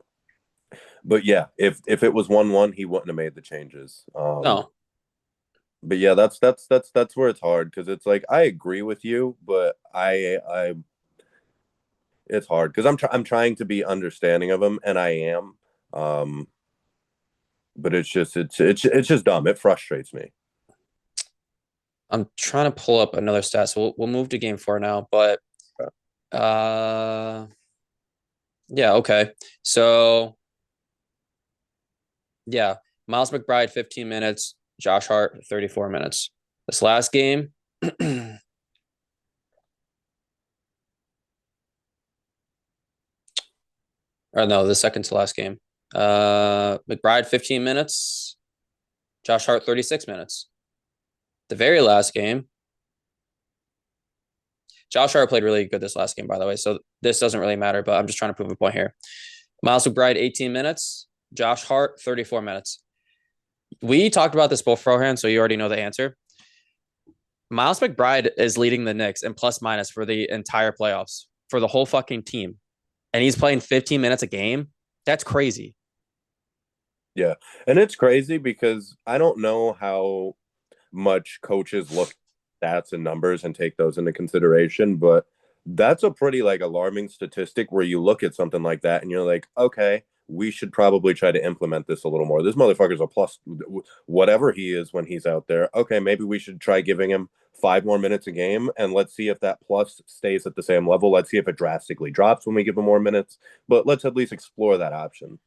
but yeah, if it was 1-1, he wouldn't have made the changes. No. But yeah, that's where it's hard because it's like I agree with you, but I it's hard because I'm trying to be understanding of him, and I am. Um, but it's just dumb. It frustrates me. I'm trying to pull up another stat. So we'll move to game 4 now. But yeah, okay. So yeah, Miles McBride, 15 minutes. Josh Hart, 34 minutes. This last game, or no, the second to last game. McBride, 15 minutes. Josh Hart, 36 minutes. The very last game, Josh Hart played really good this last game, by the way. So this doesn't really matter, but I'm just trying to prove a point here. Miles McBride, 18 minutes. Josh Hart, 34 minutes. We talked about this beforehand, so you already know the answer. Miles McBride is leading the Knicks in plus minus for the entire playoffs for the whole fucking team. And he's playing 15 minutes a game. That's crazy. Yeah, and it's crazy because I don't know how much coaches look at stats and numbers and take those into consideration, but that's a pretty like alarming statistic where you look at something like that and you're like, okay, we should probably try to implement this a little more. This motherfucker's a plus whatever he is when he's out there. Okay, maybe we should try giving him 5 more minutes a game and let's see if that plus stays at the same level. Let's see if it drastically drops when we give him more minutes, but let's at least explore that option.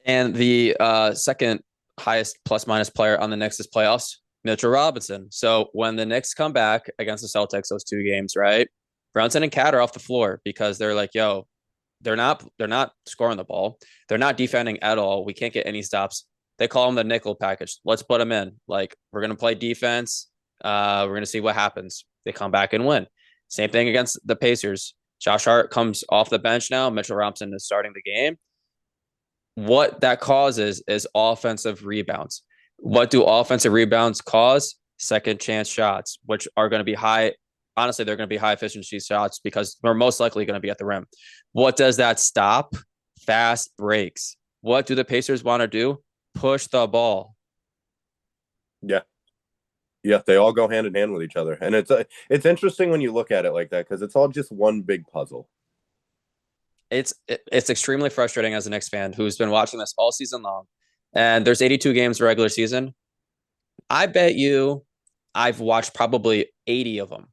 And the second highest plus minus player on the Knicks this playoffs, Mitchell Robinson. So when the Knicks come back against the Celtics, those 2 games, right? Brunson and Cat are off the floor because they're like, yo, they're not scoring the ball. They're not defending at all. We can't get any stops. They call them the nickel package. Let's put them in. Like, we're going to play defense. We're going to see what happens. They come back and win. Same thing against the Pacers. Josh Hart comes off the bench now. Mitchell Robinson is starting the game. What that causes is offensive rebounds. What do offensive rebounds cause? Second chance shots, which are going to be high. Honestly, they're going to be high efficiency shots because they're most likely going to be at the rim. What does that stop? Fast breaks. What do the Pacers want to do? Push the ball. Yeah. Yeah, they all go hand in hand with each other. And it's interesting when you look at it like that because it's all just one big puzzle. It's extremely frustrating as a Knicks fan who's been watching this all season long. And there's 82 games regular season. I bet you I've watched probably 80 of them.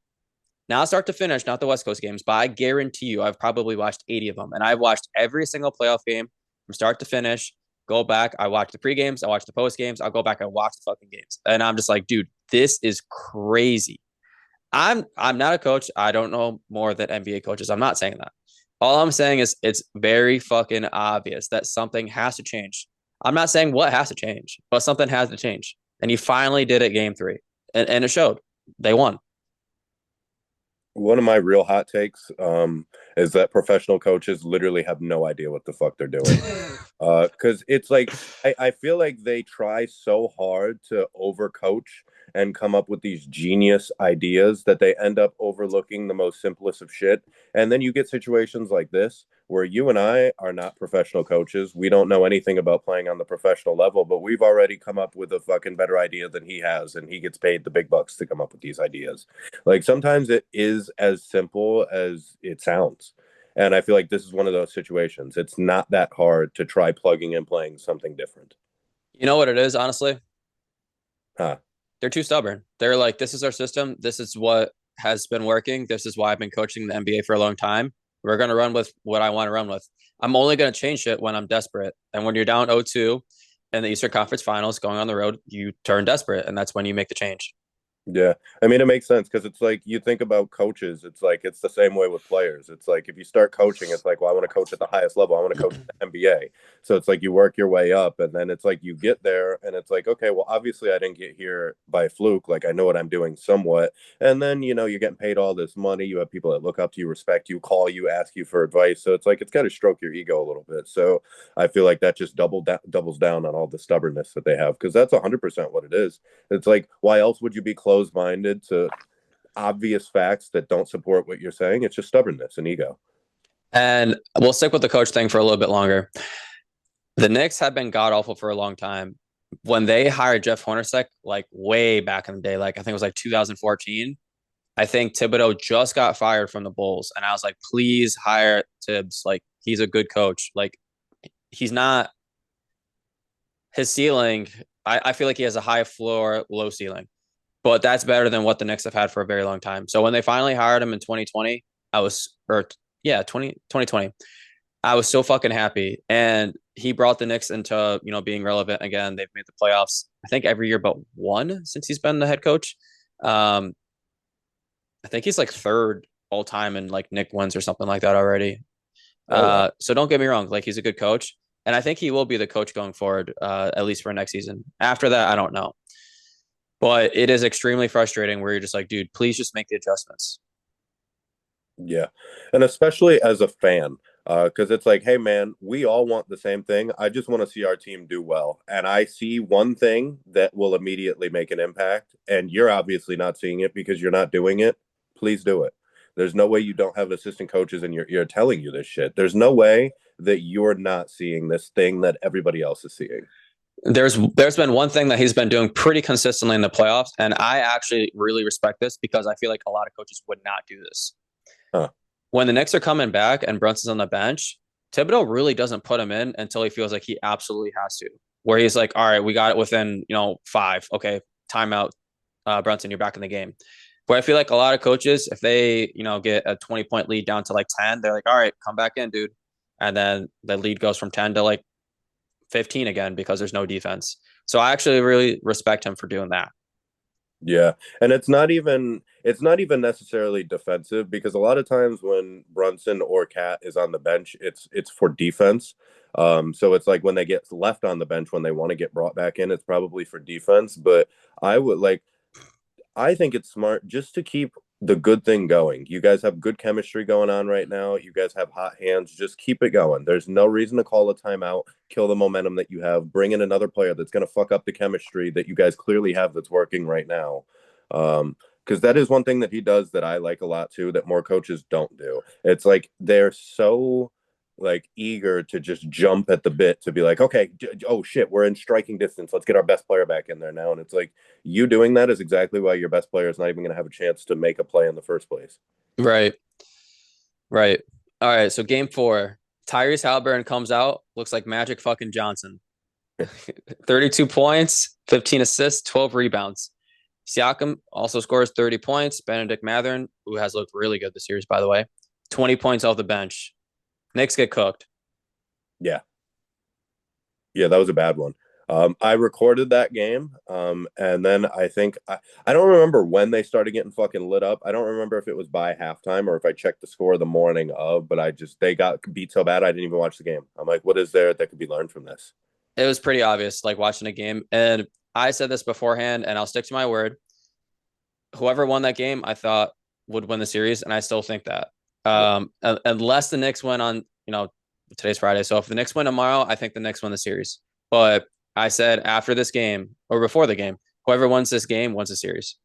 Not start to finish, not the West Coast games, but I guarantee you I've probably watched 80 of them. And I've watched every single playoff game from start to finish. Go back. I watch the pre games. I watch the post games. I'll go back and watch the fucking games. And I'm just like, dude, this is crazy. I'm not a coach. I don't know more than NBA coaches. I'm not saying that. All I'm saying is it's very fucking obvious that something has to change. I'm not saying what has to change, but something has to change. And he finally did it game 3. And it showed. They won. One of my real hot takes is that professional coaches literally have no idea what the fuck they're doing. Because it's like I feel like they try so hard to overcoach and come up with these genius ideas that they end up overlooking the most simplest of shit. And then you get situations like this where you and I are not professional coaches. We don't know anything about playing on the professional level, but we've already come up with a fucking better idea than he has, and he gets paid the big bucks to come up with these ideas. Like sometimes it is as simple as it sounds. And I feel like this is one of those situations. It's not that hard to try plugging and playing something different. You know what it is, honestly? Huh. They're too stubborn. They're like, this is our system. This is what has been working. This is why I've been coaching the NBA for a long time. We're going to run with what I want to run with. I'm only going to change it when I'm desperate. And when you're down 0-2 in the Eastern Conference Finals going on the road, you turn desperate. And that's when you make the change. Yeah. I mean, it makes sense because it's like you think about coaches, it's like it's the same way with players. It's like if you start coaching, it's like, well, I want to coach at the highest level. I want to coach at the NBA. So it's like you work your way up, and then it's like you get there and it's like, okay, well, obviously I didn't get here by fluke. Like I know what I'm doing somewhat. And then, you're getting paid all this money. You have people that look up to you, respect you, call you, ask you for advice. So it's like it's got to stroke your ego a little bit. So I feel like that just doubles down on all the stubbornness that they have because that's 100% what it is. It's like, why else would you be closed minded to obvious facts that don't support what you're saying? It's just stubbornness and ego. And we'll stick with the coach thing for a little bit longer. The Knicks have been god awful for a long time. When they hired Jeff Hornacek, like way back in the day, like I think it was like 2014, I think Thibodeau just got fired from the Bulls. And I was like, please hire Tibbs. Like, he's a good coach. Like, he's not his ceiling. I feel like he has a high floor, low ceiling. But that's better than what the Knicks have had for a very long time. So when they finally hired him in 2020, I was, or yeah, 2020, I was so fucking happy. And he brought the Knicks into, being relevant again. They've made the playoffs, I think, every year but one since he's been the head coach. I think he's like third all time in like Nick wins or something like that already. Oh, wow. So don't get me wrong. Like he's a good coach. And I think he will be the coach going forward, at least for next season. After that, I don't know. But it is extremely frustrating where you're just like, dude, please just make the adjustments. Yeah. And especially as a fan, because it's like, hey, man, we all want the same thing. I just want to see our team do well. And I see one thing that will immediately make an impact. And you're obviously not seeing it because you're not doing it. Please do it. There's no way you don't have assistant coaches in your ear telling you this shit. There's no way that you're not seeing this thing that everybody else is seeing. There's been one thing that he's been doing pretty consistently in the playoffs, and I actually really respect this because I feel like a lot of coaches would not do this. Huh. When the Knicks are coming back and Brunson's on the bench, Thibodeau really doesn't put him in until he feels like he absolutely has to. Where he's like, all right, we got it within 5. Okay, timeout, Brunson, you're back in the game. Where I feel like a lot of coaches, if they get a 20-point lead down to like 10, they're like, all right, come back in, dude, and then the lead goes from 10 to like 15 again because there's no defense. So I actually really respect him for doing that. Yeah. And it's not even necessarily defensive because a lot of times when Brunson or Cat is on the bench, it's for defense. So it's like when they get left on the bench when they want to get brought back in, it's probably for defense. But I think it's smart just to keep the good thing going. You guys have good chemistry going on right now. You guys have hot hands. Just keep it going. There's no reason to call a timeout, kill the momentum that you have, bring in another player that's going to fuck up the chemistry that you guys clearly have that's working right now. Because that is one thing that he does that I like a lot too, that more coaches don't do. It's like they're so like eager to just jump at the bit to be like, okay, oh shit, we're in striking distance. Let's get our best player back in there now. And it's like you doing that is exactly why your best player is not even going to have a chance to make a play in the first place. Right. Right. All right. So game 4, Tyrese Halliburton comes out, looks like Magic fucking Johnson. 32 points, 15 assists, 12 rebounds. Siakam also scores 30 points. Benedict Mathurin, who has looked really good this series, by the way, 20 points off the bench. Knicks get cooked. Yeah. Yeah, that was a bad one. I recorded that game, and then I don't remember when they started getting fucking lit up. I don't remember if it was by halftime or if I checked the score the morning of, but they got beat so bad I didn't even watch the game. I'm like, what is there that could be learned from this? It was pretty obvious, like watching a game. And I said this beforehand, and I'll stick to my word. Whoever won that game, I thought would win the series, and I still think that. Yeah, Unless the Knicks win on, today's Friday. So if the Knicks win tomorrow, I think the Knicks win the series. But I said after this game or before the game, whoever wins this game wins the series.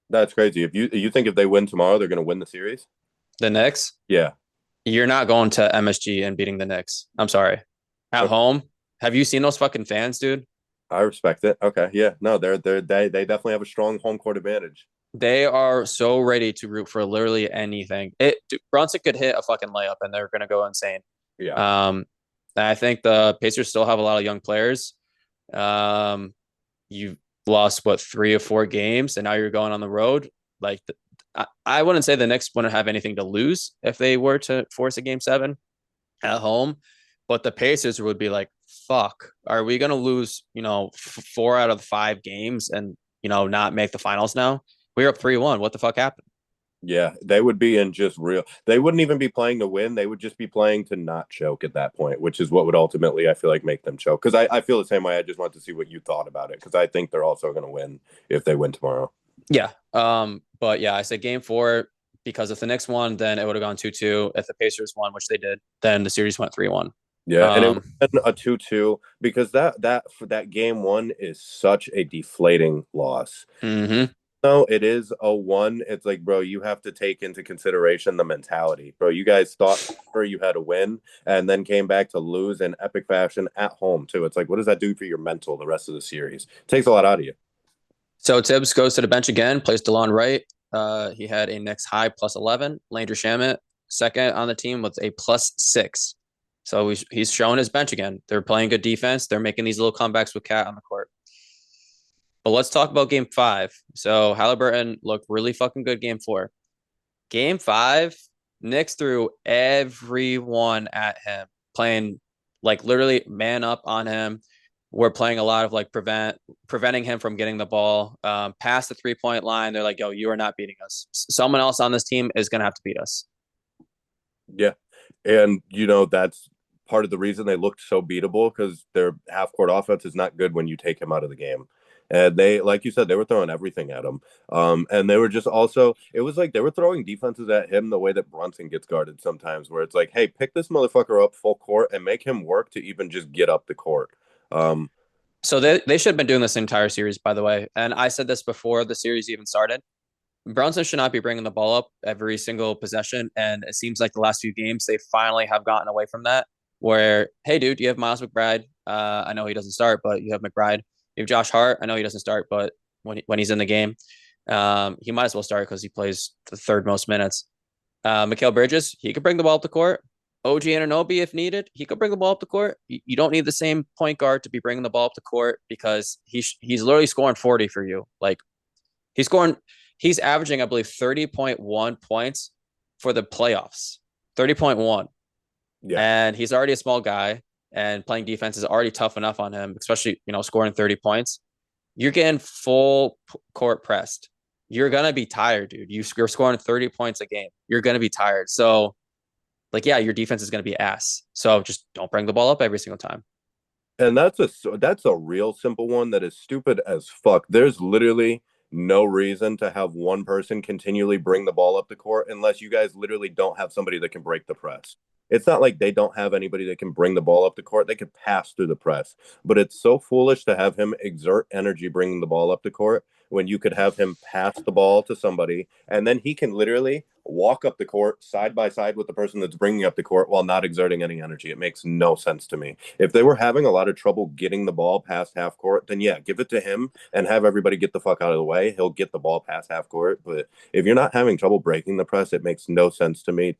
that's crazy. If you think if they win tomorrow, they're gonna win the series? The Knicks, Yeah. you're not going to MSG and beating the Knicks. I'm sorry. At Okay. home, have you seen those fucking fans, dude? I respect it. Okay. Yeah. No, they definitely have a strong home court advantage. They are so ready to root for literally anything. Brunson could hit a fucking layup and they're gonna go insane. Yeah. Um, and I think the Pacers still have a lot of young players. You've lost what 3 or 4 games, and now you're going on the road. Like I wouldn't say the Knicks wouldn't have anything to lose if they were to force a game 7 at home, but the Pacers would be like, "Fuck, are we gonna lose? 4 out of the 5 games and not make the finals now? We're up 3-1. What the fuck happened?" Yeah, they would be in just real. They wouldn't even be playing to win. They would just be playing to not choke at that point, which is what would ultimately, I feel like, make them choke. Because I feel the same way. I just want to see what you thought about it because I think they're also going to win if they win tomorrow. Yeah. But yeah, I said game 4 because if the Knicks won, then it would have gone 2-2. If the Pacers won, which they did, then the series went 3-1. Yeah, and it Um, was a 2-2 because that game one is such a deflating loss. mhm. No, it is a one. It's like, bro, you have to take into consideration the mentality, bro. You guys thought you had to win and then came back to lose in epic fashion at home too. It's like, what does that do for your mental the rest of the series? It takes a lot out of you. So Tibbs goes to the bench again, plays DeLon Wright. He had a Knicks high +11. Landry Shamet, second on the team with a +6. So he's showing his bench again. They're playing good defense. They're making these little comebacks with Cat on the court. But let's talk about game 5. So Halliburton looked really fucking good game 4. Game 5, Knicks threw everyone at him, playing like literally man up on him. We're playing a lot of like preventing him from getting the ball past the 3-point line. They're like, "Yo, you are not beating us. Someone else on this team is gonna have to beat us." Yeah. And that's part of the reason they looked so beatable because their half court offense is not good when you take him out of the game. And they, like you said, they were throwing everything at him. And they were just also, it was like they were throwing defenses at him the way that Brunson gets guarded sometimes, where it's like, hey, pick this motherfucker up full court and make him work to even just get up the court. So they should have been doing this entire series, by the way. And I said this before the series even started. Brunson should not be bringing the ball up every single possession. And it seems like the last few games, they finally have gotten away from that. Where, hey, dude, you have Miles McBride. I know he doesn't start, but you have McBride. You have Josh Hart. I know he doesn't start, but when he's in the game, he might as well start because he plays the third most minutes. Mikal Bridges, he could bring the ball up the court. OG Anunoby, if needed, he could bring the ball up the court. You don't need the same point guard to be bringing the ball up the court because he's literally scoring 40 for you. Like he's averaging, I believe, 30.1 points for the playoffs. 30.1. yeah. And he's already a small guy, and playing defense is already tough enough on him, especially, scoring 30 points. You're getting full court pressed. You're going to be tired, dude. You're scoring 30 points a game. You're going to be tired. So, like, yeah, your defense is going to be ass. So just don't bring the ball up every single time. And that's a real simple one that is stupid as fuck. There's literally no reason to have one person continually bring the ball up the court unless you guys literally don't have somebody that can break the press. It's not like they don't have anybody that can bring the ball up the court. They could pass through the press. But it's so foolish to have him exert energy bringing the ball up the court when you could have him pass the ball to somebody and then he can literally walk up the court side by side with the person that's bringing up the court while not exerting any energy. It makes no sense to me. If they were having a lot of trouble getting the ball past half court, then yeah, give it to him and have everybody get the fuck out of the way. He'll get the ball past half court. But if you're not having trouble breaking the press, it makes no sense to me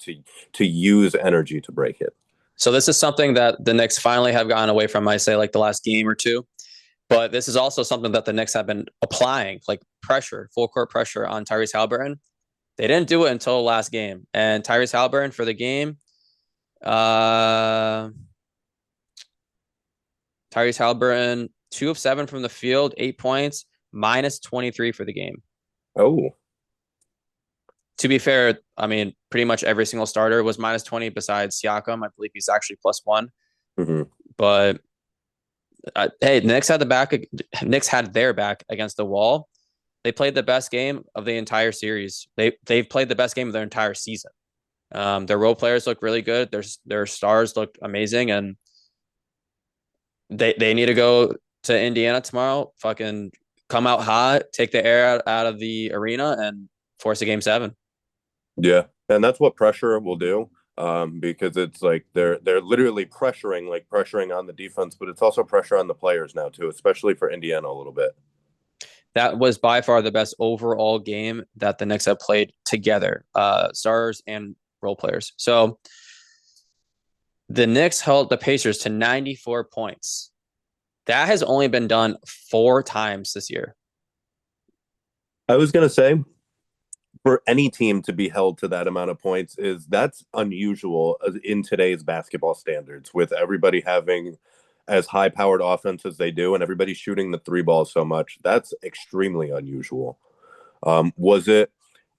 to use energy to break it. So this is something that the Knicks finally have gotten away from, I say, like the last game or two. But this is also something that the Knicks have been applying, like pressure, full court pressure on Tyrese Halliburton. They didn't do it until the last game. And Tyrese Halliburton for the game, uh, Tyrese Halliburton, 2 of 7 from the field, 8 points, minus 23 for the game. Oh, To be fair, I mean, pretty much every single starter was minus 20 besides Siakam. I believe he's actually +1. mm-hmm. But hey, Knicks had their back against the wall. They played the best game of the entire series. They've played the best game of their entire season. Their role players look really good. Their stars looked amazing, and they need to go to Indiana tomorrow. Fucking come out hot, take the air out of the arena, and force a game 7. Yeah, and that's what pressure will do. Because it's like they're literally pressuring on the defense, but it's also pressure on the players now too, especially for Indiana a little bit. That was by far the best overall game that the Knicks have played together, stars and role players. So the Knicks held the Pacers to 94 points. That has only been done 4 times this year. I was gonna say for any team to be held to that amount of points that's unusual in today's basketball standards, with everybody having as high powered offense as they do and everybody shooting the three ball so much. That's extremely unusual. Was it,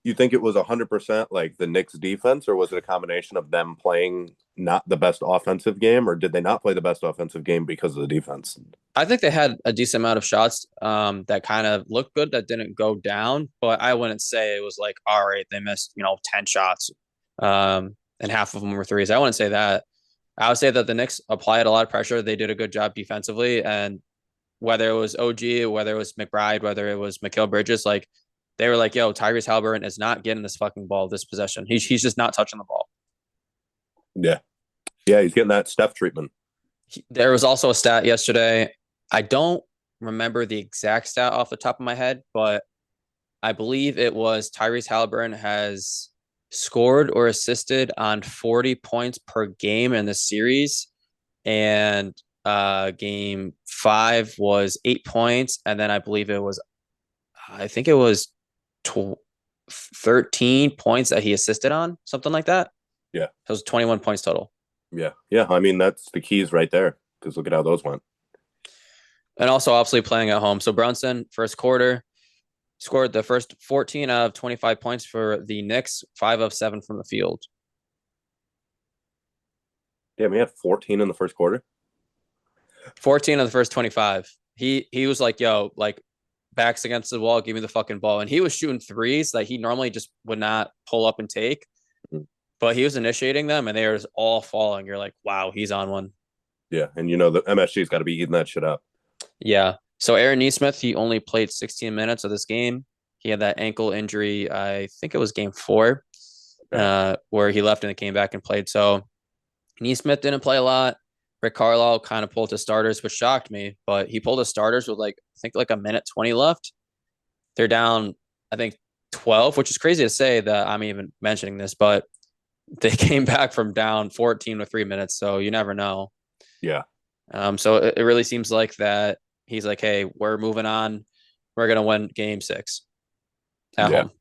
you think it was 100% like the Knicks defense, or was it a combination of them playing not the best offensive game, or did they not play the best offensive game because of the defense? I think they had a decent amount of shots that kind of looked good that didn't go down, but I wouldn't say it was like, all right, they missed, 10 shots and half of them were threes. I wouldn't say that. I would say that the Knicks applied a lot of pressure. They did a good job defensively, and whether it was OG, whether it was McBride, whether it was Mikal Bridges, like they were like, yo, Tyrese Halliburton is not getting this fucking ball this possession. He's just not touching the ball. Yeah. Yeah, he's getting that Steph treatment. There was also a stat yesterday. I don't remember the exact stat off the top of my head, but I believe it was Tyrese Halliburton has scored or assisted on 40 points per game in the series. And game 5 was 8 points. And then I think it was 13 points that he assisted on, something like that. Yeah. It was 21 points total. Yeah. Yeah. I mean, that's the keys right there, because look at how those went. And also, obviously, playing at home. So Brunson, first quarter, scored the first 14 out of 25 points for the Knicks, 5 of 7 from the field. Damn, he had 14 in the first quarter. 14 of the first 25. He was like, yo, like backs against the wall, give me the fucking ball. And he was shooting threes that he normally just would not pull up and take. Mm-hmm. But he was initiating them, and they were just all falling. You're like, wow, he's on one. Yeah, and the MSG's got to be eating that shit up. Yeah. So Aaron Nesmith, he only played 16 minutes of this game. He had that ankle injury. I think it was game 4, where he left and came back and played. So Nesmith didn't play a lot. Rick Carlisle kind of pulled his starters, which shocked me. But he pulled his starters with I think a minute 20 left. They're down, I think, 12, which is crazy to say that I'm even mentioning this, but they came back from down 14 with 3 minutes. So you never know. Yeah. So it really seems like that he's like, hey, we're moving on. We're going to win game 6 at home.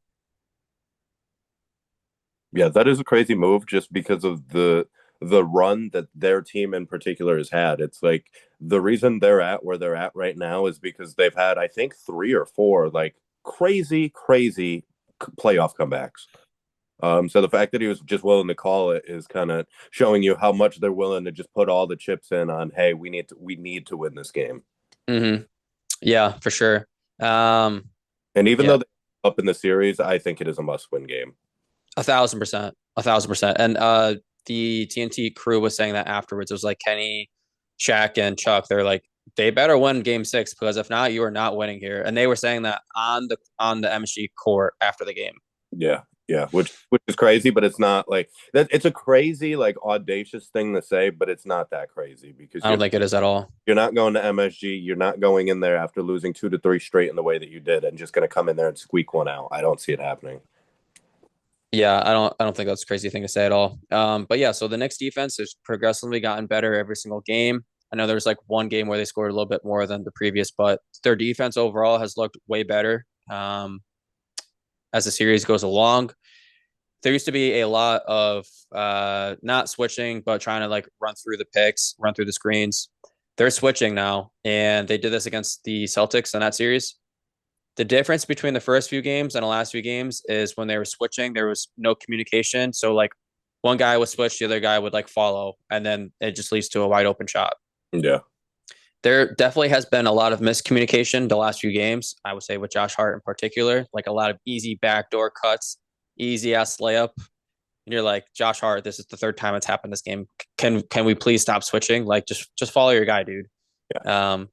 Yeah, that is a crazy move just because of the run that their team in particular has had. It's like the reason they're at where they're at right now is because they've had, I think, 3 or 4 crazy playoff comebacks. So the fact that he was just willing to call it is kind of showing you how much they're willing to just put all the chips in on, hey, we need to win this game. Mm-hmm. Yeah, for sure. And even though they're up in the series, I think it is a must-win game. 1,000%. 1,000%. And the TNT crew was saying that afterwards. It was like Kenny, Shaq, and Chuck. They're like, they better win game 6, because if not, you are not winning here. And they were saying that on the MSG court after the game. Yeah. Yeah, which is crazy, but it's not like that. It's a crazy, audacious thing to say, but it's not that crazy, because I don't think it is at all. You're not going to MSG. You're not going in there after losing 2 to 3 straight in the way that you did and just going to come in there and squeak one out. I don't see it happening. Yeah, I don't think that's a crazy thing to say at all. But yeah, so the Knicks defense has progressively gotten better every single game. I know there was like one game where they scored a little bit more than the previous, but their defense overall has looked way better as the series goes along. There used to be a lot of not switching, but trying to like run through the picks, run through the screens. They're switching now, and they did this against the Celtics in that series. The difference between the first few games and the last few games is when they were switching, there was no communication. So like one guy would switch, the other guy would like follow, and then it just leads to a wide open shot. Yeah. There definitely has been a lot of miscommunication the last few games. I would say with Josh Hart in particular, like a lot of easy backdoor cuts, easy ass layup. And you're like, Josh Hart, this is the third time it's happened this game. Can we please stop switching? Like just follow your guy, dude. Yeah.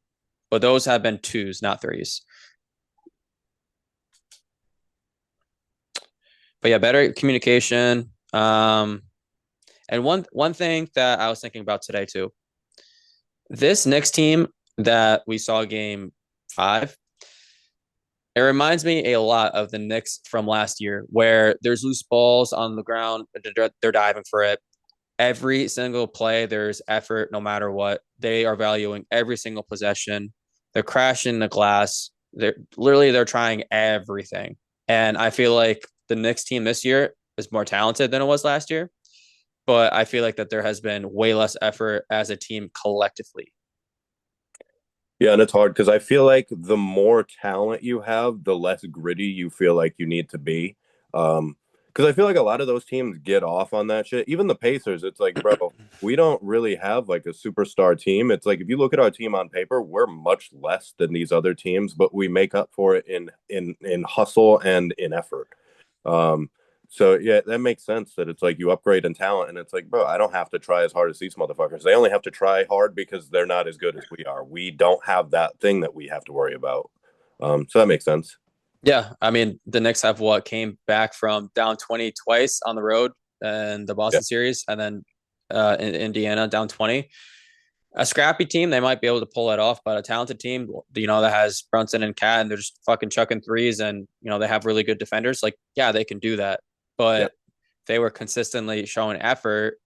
But those have been twos, not threes. But yeah, better communication. And one thing that I was thinking about today too, this Knicks team that we saw game 5, it reminds me a lot of the Knicks from last year, where there's loose balls on the ground, they're diving for it. Every single play, there's effort, no matter what. They are valuing every single possession. They're crashing the glass. They're trying everything. And I feel like the Knicks team this year is more talented than it was last year. But I feel like that there has been way less effort as a team collectively. Yeah, and it's hard because I feel like the more talent you have, the less gritty you feel like you need to be. Because I feel like a lot of those teams get off on that shit. Even the Pacers, it's like, bro, we don't really have like a superstar team. It's like if you look at our team on paper, we're much less than these other teams, but we make up for it in hustle and in effort. Um, so yeah, that makes sense that it's like you upgrade in talent, and it's like, bro, I don't have to try as hard as these motherfuckers. They only have to try hard because they're not as good as we are. We don't have that thing that we have to worry about. So that makes sense. Yeah, I mean the Knicks have what came back from down 20 twice on the road in the Yeah, Boston series, and then in Indiana down 20. A scrappy team, they might be able to pull it off, but a talented team, that has Brunson and Cat, and they're just fucking chucking threes, and they have really good defenders. Like, yeah, they can do that, yeah, but they were consistently showing effort.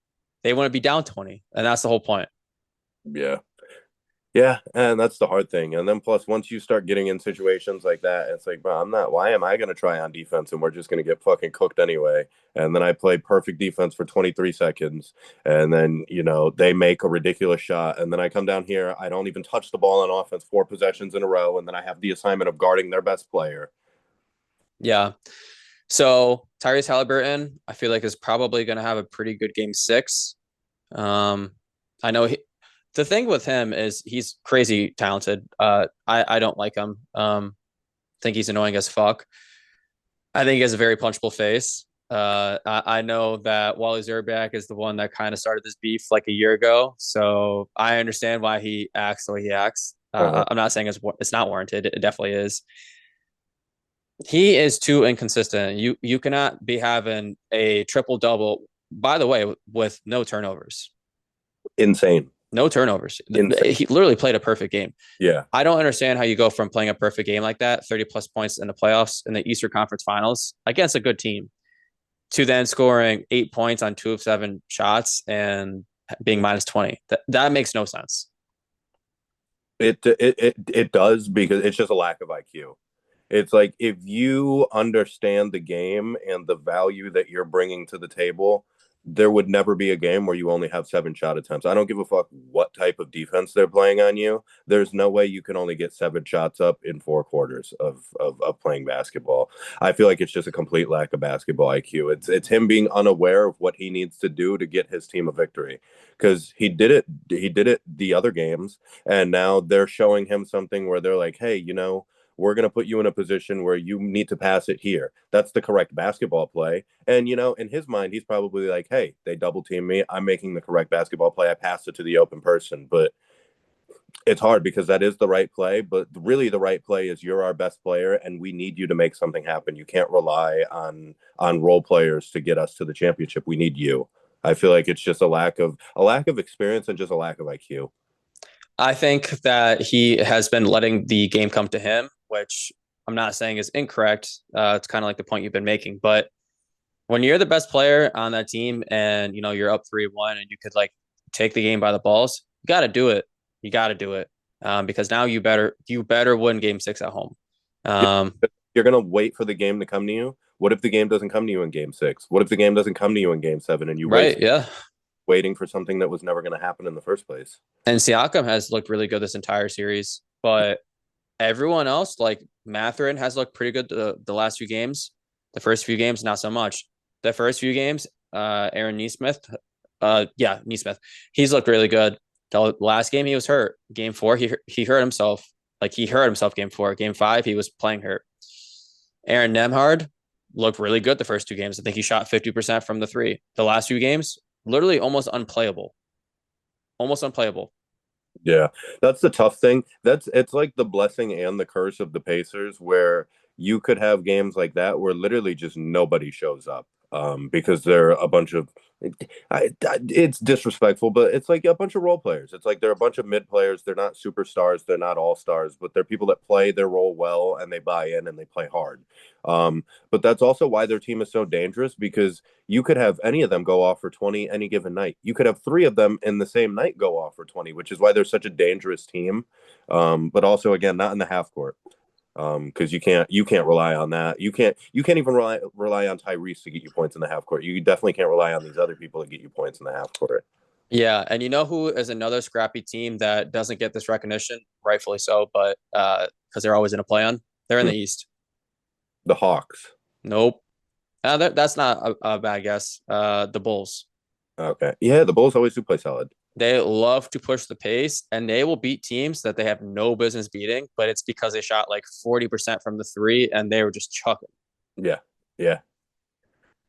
They want to be down 20, and that's the whole point. yeah. Yeah, and that's the hard thing. And then plus, once you start getting in situations like that, it's like, bro, I'm not. Why am I going to try on defense and we're just going to get fucking cooked anyway? And then I play perfect defense for 23 seconds, and then they make a ridiculous shot, and then I come down here, I don't even touch the ball on offense 4 possessions in a row, and then I have the assignment of guarding their best player. Yeah. So Tyrese Halliburton, I feel like is probably going to have a pretty good game 6. I know the thing with him is he's crazy talented. I don't like him. Think he's annoying as fuck. I think he has a very punchable face. I know that Wally Zerback is the one that kind of started this beef like a year ago, so I understand why he acts the way he acts. Uh-huh. I'm not saying it's not warranted. It definitely is. He is too inconsistent. You cannot be having a triple double. By the way, with no turnovers. Insane. No turnovers. Insane. He literally played a perfect game. Yeah. I don't understand how you go from playing a perfect game like that, 30 plus points in the playoffs in the Eastern Conference Finals against a good team, to then scoring 8 points on 2 of 7 shots and being minus 20. That makes no sense. It does, because it's just a lack of IQ. It's like if you understand the game and the value that you're bringing to the table, there would never be a game where you only have 7 shot attempts. I don't give a fuck what type of defense they're playing on you. There's no way you can only get 7 shots up in 4 quarters of playing basketball. I feel like it's just a complete lack of basketball IQ. It's him being unaware of what he needs to do to get his team a victory, because he did it the other games, and now they're showing him something where they're like, hey, we're going to put you in a position where you need to pass it here. That's the correct basketball play. And, in his mind, he's probably like, hey, they double team me. I'm making the correct basketball play. I passed it to the open person. But it's hard because that is the right play. But really, the right play is you're our best player, and we need you to make something happen. You can't rely on role players to get us to the championship. We need you. I feel like it's just a lack of experience and just a lack of IQ. I think that he has been letting the game come to him, which I'm not saying is incorrect. It's kind of like the point you've been making. But when you're the best player on that team and, you're up 3-1 and you could like take the game by the balls, you got to do it. You got to do it because now you better win Game 6 at home. Yeah, Um, you're gonna wait for the game to come to you. What if the game doesn't come to you in game six? What if the game doesn't come to you in game seven and you right, waste yeah. waiting for something that was never gonna happen in the first place? And Siakam has looked really good this entire series, but everyone else, like Mathurin, has looked pretty good the last few games. The first few games, not so much. The first few games, Aaron Neesmith, yeah, Neesmith, he's looked really good. The last game he was hurt. Game 4, he hurt himself. Like he hurt himself. Game 4, Game 5, he was playing hurt. Aaron Nemhard looked really good the first 2 games. I think he shot 50% from the three. The last few games, literally almost unplayable. Almost unplayable. Yeah, that's the tough thing. It's like the blessing and the curse of the Pacers, where you could have games like that where literally just nobody shows up because they're a bunch of it's disrespectful, but it's like a bunch of role players. It's like they're a bunch of mid players. They're not superstars. They're not all stars, but they're people that play their role well and they buy in and they play hard. But that's also why their team is so dangerous because you could have any of them go off for 20 any given night. You could have 3 of them in the same night go off for 20, which is why they're such a dangerous team. But also again, not in the half court. Because you can't rely on that. You can't even rely on Tyrese to get you points in the half court. You definitely can't rely on these other people to get you points in the half court. Yeah, and you know who is another scrappy team that doesn't get this recognition, rightfully so, but because they're always in a play-on, they're in Hmm. the East. The Hawks. Nope, that's not a bad guess. The Bulls. Okay. Yeah, the Bulls always do play solid. They love to push the pace, and they will beat teams that they have no business beating, but it's because they shot like 40% from the three, and they were just chucking. Yeah. Yeah.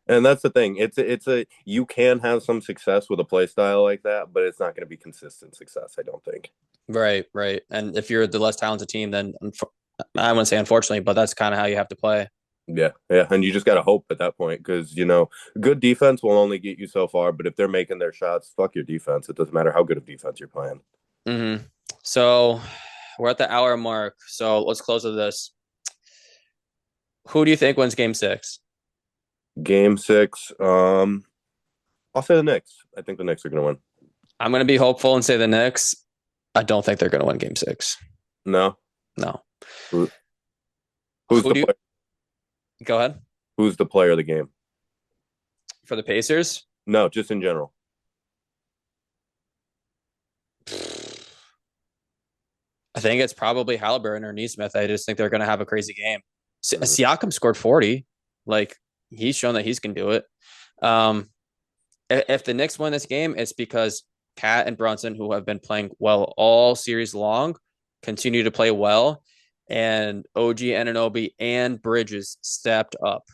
And that's the thing. It's a you can have some success with a play style like that, but it's not going to be consistent success, I don't think. Right, right. And if you're the less talented team, then I wouldn't say unfortunately, but that's kind of how you have to play. Yeah, yeah, and you just got to hope at that point because good defense will only get you so far. But if they're making their shots, fuck your defense. It doesn't matter how good of defense you're playing. So we're at the hour mark. So let's close with this. Who do you think wins Game 6? Game six, I'll say the Knicks. I think the Knicks are going to win. I'm going to be hopeful and say the Knicks. I don't think they're going to win Game 6. No, No. who's Who the do you player? go ahead Who's the player of the game? for the Pacers? No, just in general. I think it's probably Halliburton or Neesmith. I just think they're going to have a crazy game. Mhm. Siakam scored 40. Like he's shown that he's can do it. Um, if the Knicks win this game, it's because Cat and Brunson, who have been playing well all series long, continue to play well, and OG Anunoby and Bridges stepped up,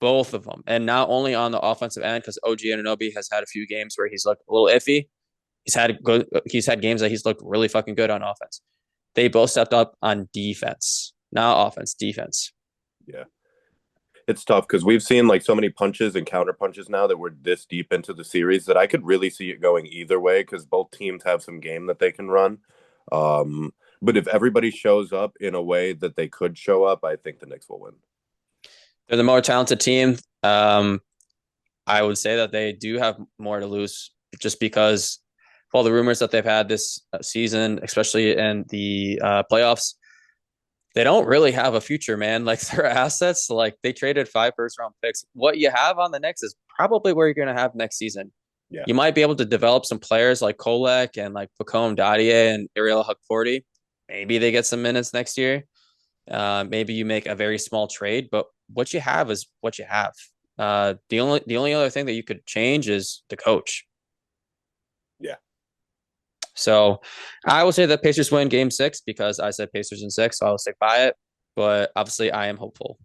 both of them, and not only on the offensive end because OG Anunoby has had a few games where he's looked a little iffy. He's had games that he's looked really fucking good on offense. They both stepped up on defense, not offense, defense. Yeah, it's tough because we've seen like so many punches and counter punches now that we're this deep into the series that I could really see it going either way because both teams have some game that they can run. But if everybody shows up in a way that they could show up, I think the Knicks will win. They're the more talented team. I would say that they do have more to lose just because of all the rumors that they've had this season, especially in the playoffs. They don't really have a future, man. Like their assets, like they traded 5 first-round picks. What you have on the Knicks is probably where you're going to have next season. Yeah. You might be able to develop some players like Kolek and like Pacome Dadier and Ariel Hukporti. Maybe they get some minutes next year. Maybe you make a very small trade, but what you have is what you have. The only other thing that you could change is the coach. Yeah. So I will say that Pacers win Game 6 because I said Pacers in 6, so I'll stick by it. But obviously, I am hopeful.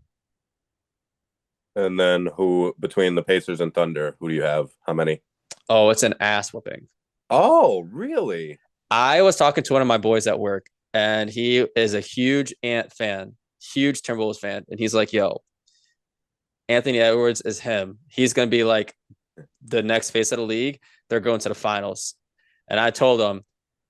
And then who between the Pacers and Thunder? Who do you have? How many? Oh, it's an ass whooping. Oh, really? I was talking to one of my boys at work, and he is a huge Ant fan, huge Timberwolves fan, and he's like, "Yo, Anthony Edwards is him. He's gonna be like the next face of the league. They're going to the finals." And I told him,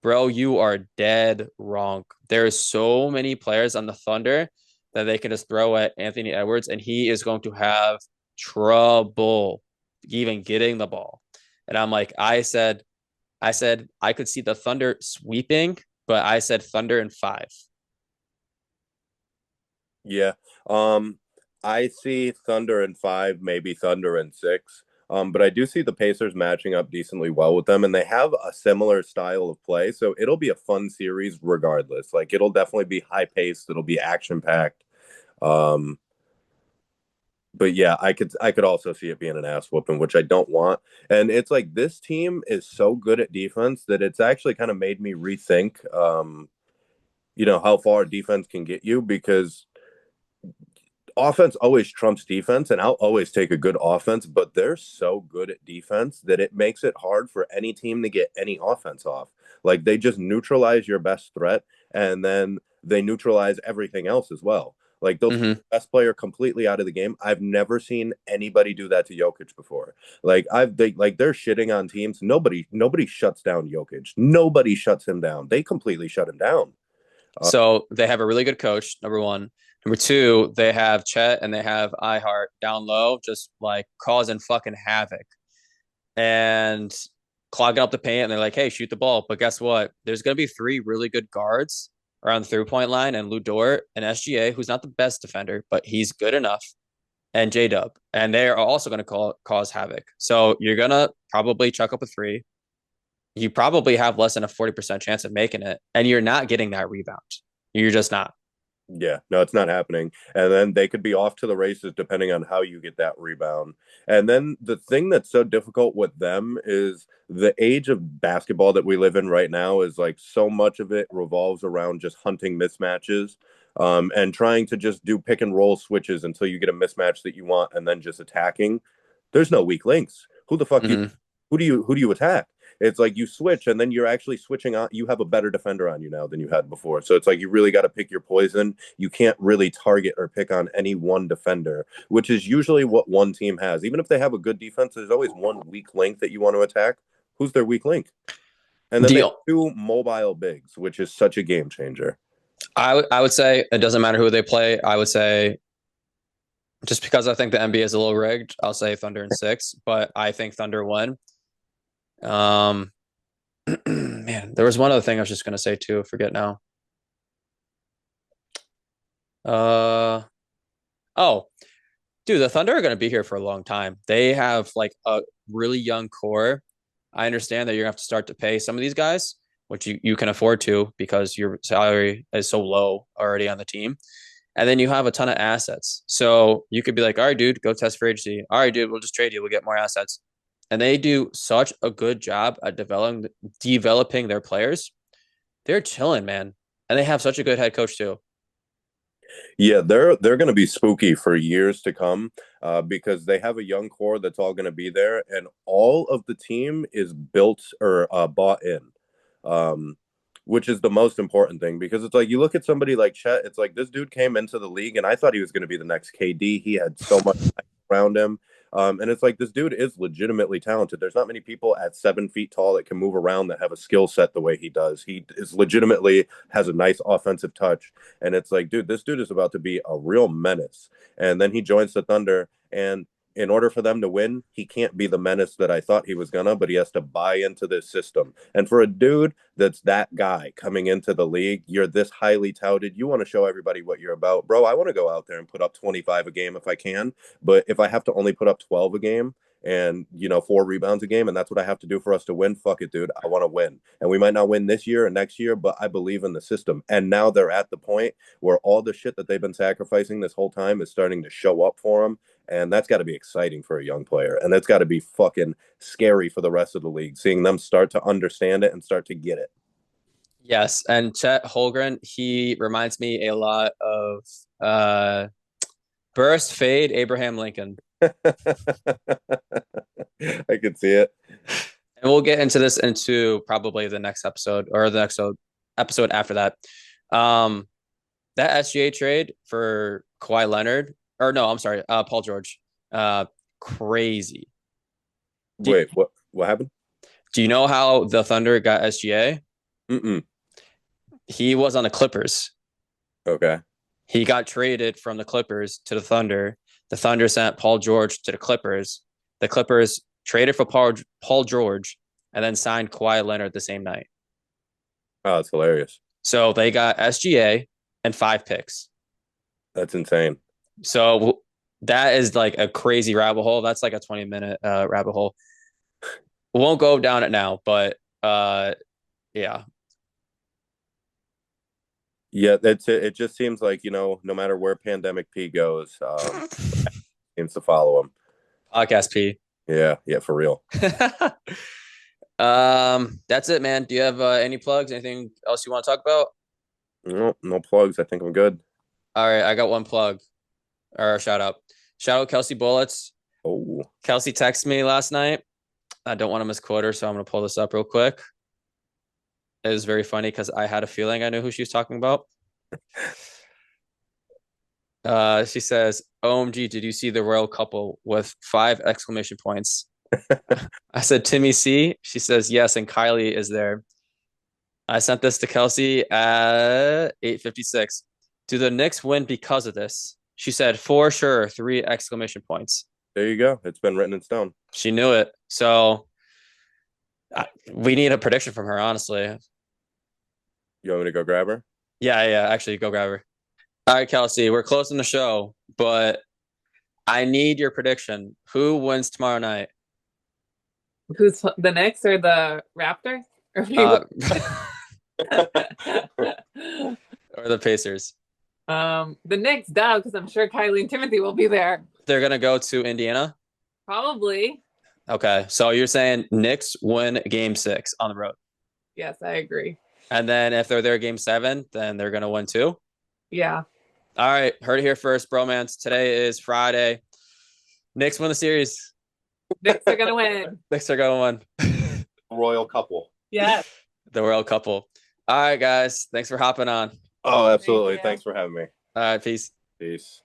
"Bro, you are dead wrong. There's so many players on the Thunder that they can just throw at Anthony Edwards, and he is going to have trouble even getting the ball." And I'm like, I said I could see the Thunder sweeping, but I said Thunder in 5. Yeah. I see Thunder in 5, maybe Thunder in 6. But I do see the Pacers matching up decently well with them, and they have a similar style of play. So it'll be a fun series regardless. Like it'll definitely be high paced, it'll be action packed. Um, but yeah, I could also see it being an ass whooping, which I don't want. And it's like this team is so good at defense that it's actually kind of made me rethink how far defense can get you because offense always trumps defense, and I'll always take a good offense, but they're so good at defense that it makes it hard for any team to get any offense off. Like they just neutralize your best threat, and then they neutralize everything else as well. Like they'll take Mm-hmm. the best player completely out of the game. I've never seen anybody do that to Jokic before. They're shitting on teams. Nobody shuts down Jokic. Nobody shuts him down. They completely shut him down. Uh, So they have a really good coach, number one. Number two, they have Chet and they have iHeart down low, just like causing fucking havoc and clogging up the paint. And they're like, hey, shoot the ball. But guess what? There's going to be 3 really good guards around the 3-point line, and Lou Dort and SGA, who's not the best defender, but he's good enough, and J Dub. And they are also going to cause havoc. So you're going to probably chuck up a 3. You probably have less than a 40% chance of making it, and you're not getting that rebound. You're just not. Yeah, no, it's not happening. And then they could be off to the races depending on how you get that rebound. And then the thing that's so difficult with them is the age of basketball that we live in right now is like so much of it revolves around just hunting mismatches, and trying to just do pick and roll switches until you get a mismatch that you want and then just attacking. There's no weak links. Who the fuck you Mm-hmm. who do you attack? It's like you switch and then you're actually switching on. You have a better defender on you now than you had before. So it's like you really got to pick your poison. You can't really target or pick on any one defender, which is usually what one team has. Even if they have a good defense, there's always one weak link that you want to attack. Who's their weak link? And then they have Deal. two mobile bigs, which is such a game changer. I would say it doesn't matter who they play. I would say just because I think the NBA is a little rigged, I'll say Thunder in 6, but I think Thunder win. Um, man, there was one other thing I was just gonna say too. Forget now. Uh oh, dude, the Thunder are gonna be here for a long time. They have like a really young core. I understand that you're gonna have to start to pay some of these guys, which you can afford to because your salary is so low already on the team. And then you have a ton of assets. So you could be like, all right, dude, go test for agency. All right, dude, we'll just trade you. We'll get more assets. And they do such a good job at developing their players. They're chilling, man. And they have such a good head coach too. Yeah, they're going to be spooky for years to come, because they have a young core that's all going to be there, and all of the team is built or bought in, um, which is the most important thing. Because it's like you look at somebody like Chet, it's like this dude came into the league, and I thought he was going to be the next KD. He had so much around him. And it's like this dude is legitimately talented. There's not many people at 7 feet tall that can move around that have a skill set the way he does. He is legitimately has a nice offensive touch. And it's like, dude, this dude is about to be a real menace. And then he joins the Thunder. And in order for them to win, he can't be the menace that I thought he was gonna, but he has to buy into this system. And for a dude that's that guy coming into the league, you're this highly touted. You want to show everybody what you're about, bro. I want to go out there and put up 25 a game if I can, but if I have to only put up 12 a game and 4 rebounds a game, and that's what I have to do for us to win, fuck it, dude. I want to win. And we might not win this year or next year, but I believe in the system. And now they're at the point where all the shit that they've been sacrificing this whole time is starting to show up for them. And that's got to be exciting for a young player. And that's got to be fucking scary for the rest of the league, seeing them start to understand it and start to get it. Yes. And Chet Holgren, he reminds me a lot of burst fade Abraham Lincoln. I could see it. And we'll get into this into probably the next episode or the next episode after that. Um, that SGA trade for Kawhi Leonard, or no, I'm sorry, Paul George, crazy. Do, Wait, what happened? do you know how the Thunder got SGA? Mm-mm. He was on the Clippers. Okay. He got traded from the Clippers to the Thunder. The Thunder sent Paul George to the Clippers. The Clippers traded for Paul George, and then signed Kawhi Leonard the same night. Oh, that's hilarious. So they got SGA and 5 picks. That's insane. So that is like a crazy rabbit hole. That's like a 20-minute rabbit hole. Won't go down it now, but yeah. Yeah, it just seems like, no matter where Pandemic P goes, seems to follow him. Podcast P. Yeah, for real. That's it, man. Do you have any plugs? Anything else you want to talk about? No plugs. I think I'm good. All right, I got one plug or a shout out. Shout out Kelsey Bullets. Oh, Kelsey texted me last night. I don't want to misquote her, so I'm gonna pull this up real quick. It was very funny because I had a feeling I knew who she was talking about. She says, "OMG, did you see the royal couple with 5 exclamation points?" I said, "Timmy C." She says, "Yes," and Kylie is there. I sent this to Kelsey at 8:56. Do the Knicks win because of this? She said, "For sure," 3 exclamation points. there you go. It's been written in stone. She knew it. So we need a prediction from her, honestly. You want me to go grab her? Yeah, actually, go grab her. All right, Kelsey, we're closing the show, but I need your prediction. Who wins tomorrow night? Who's the Knicks or the Raptors? Or the Pacers? The Knicks, duh, because I'm sure Kylie and Timothy will be there. They're going to go to Indiana? Probably. Okay, so you're saying Knicks win game 6 on the road. Yes, I agree. And then if they're there game 7, then they're going to win too? Yeah. All right, heard it here first, bromance. Today is Friday. Knicks win the series. Knicks are going to win. Knicks are going to win. Royal couple. Yes. The royal couple. All right, guys. Thanks for hopping on. Oh, absolutely. Thanks for having me. All right, peace. Peace.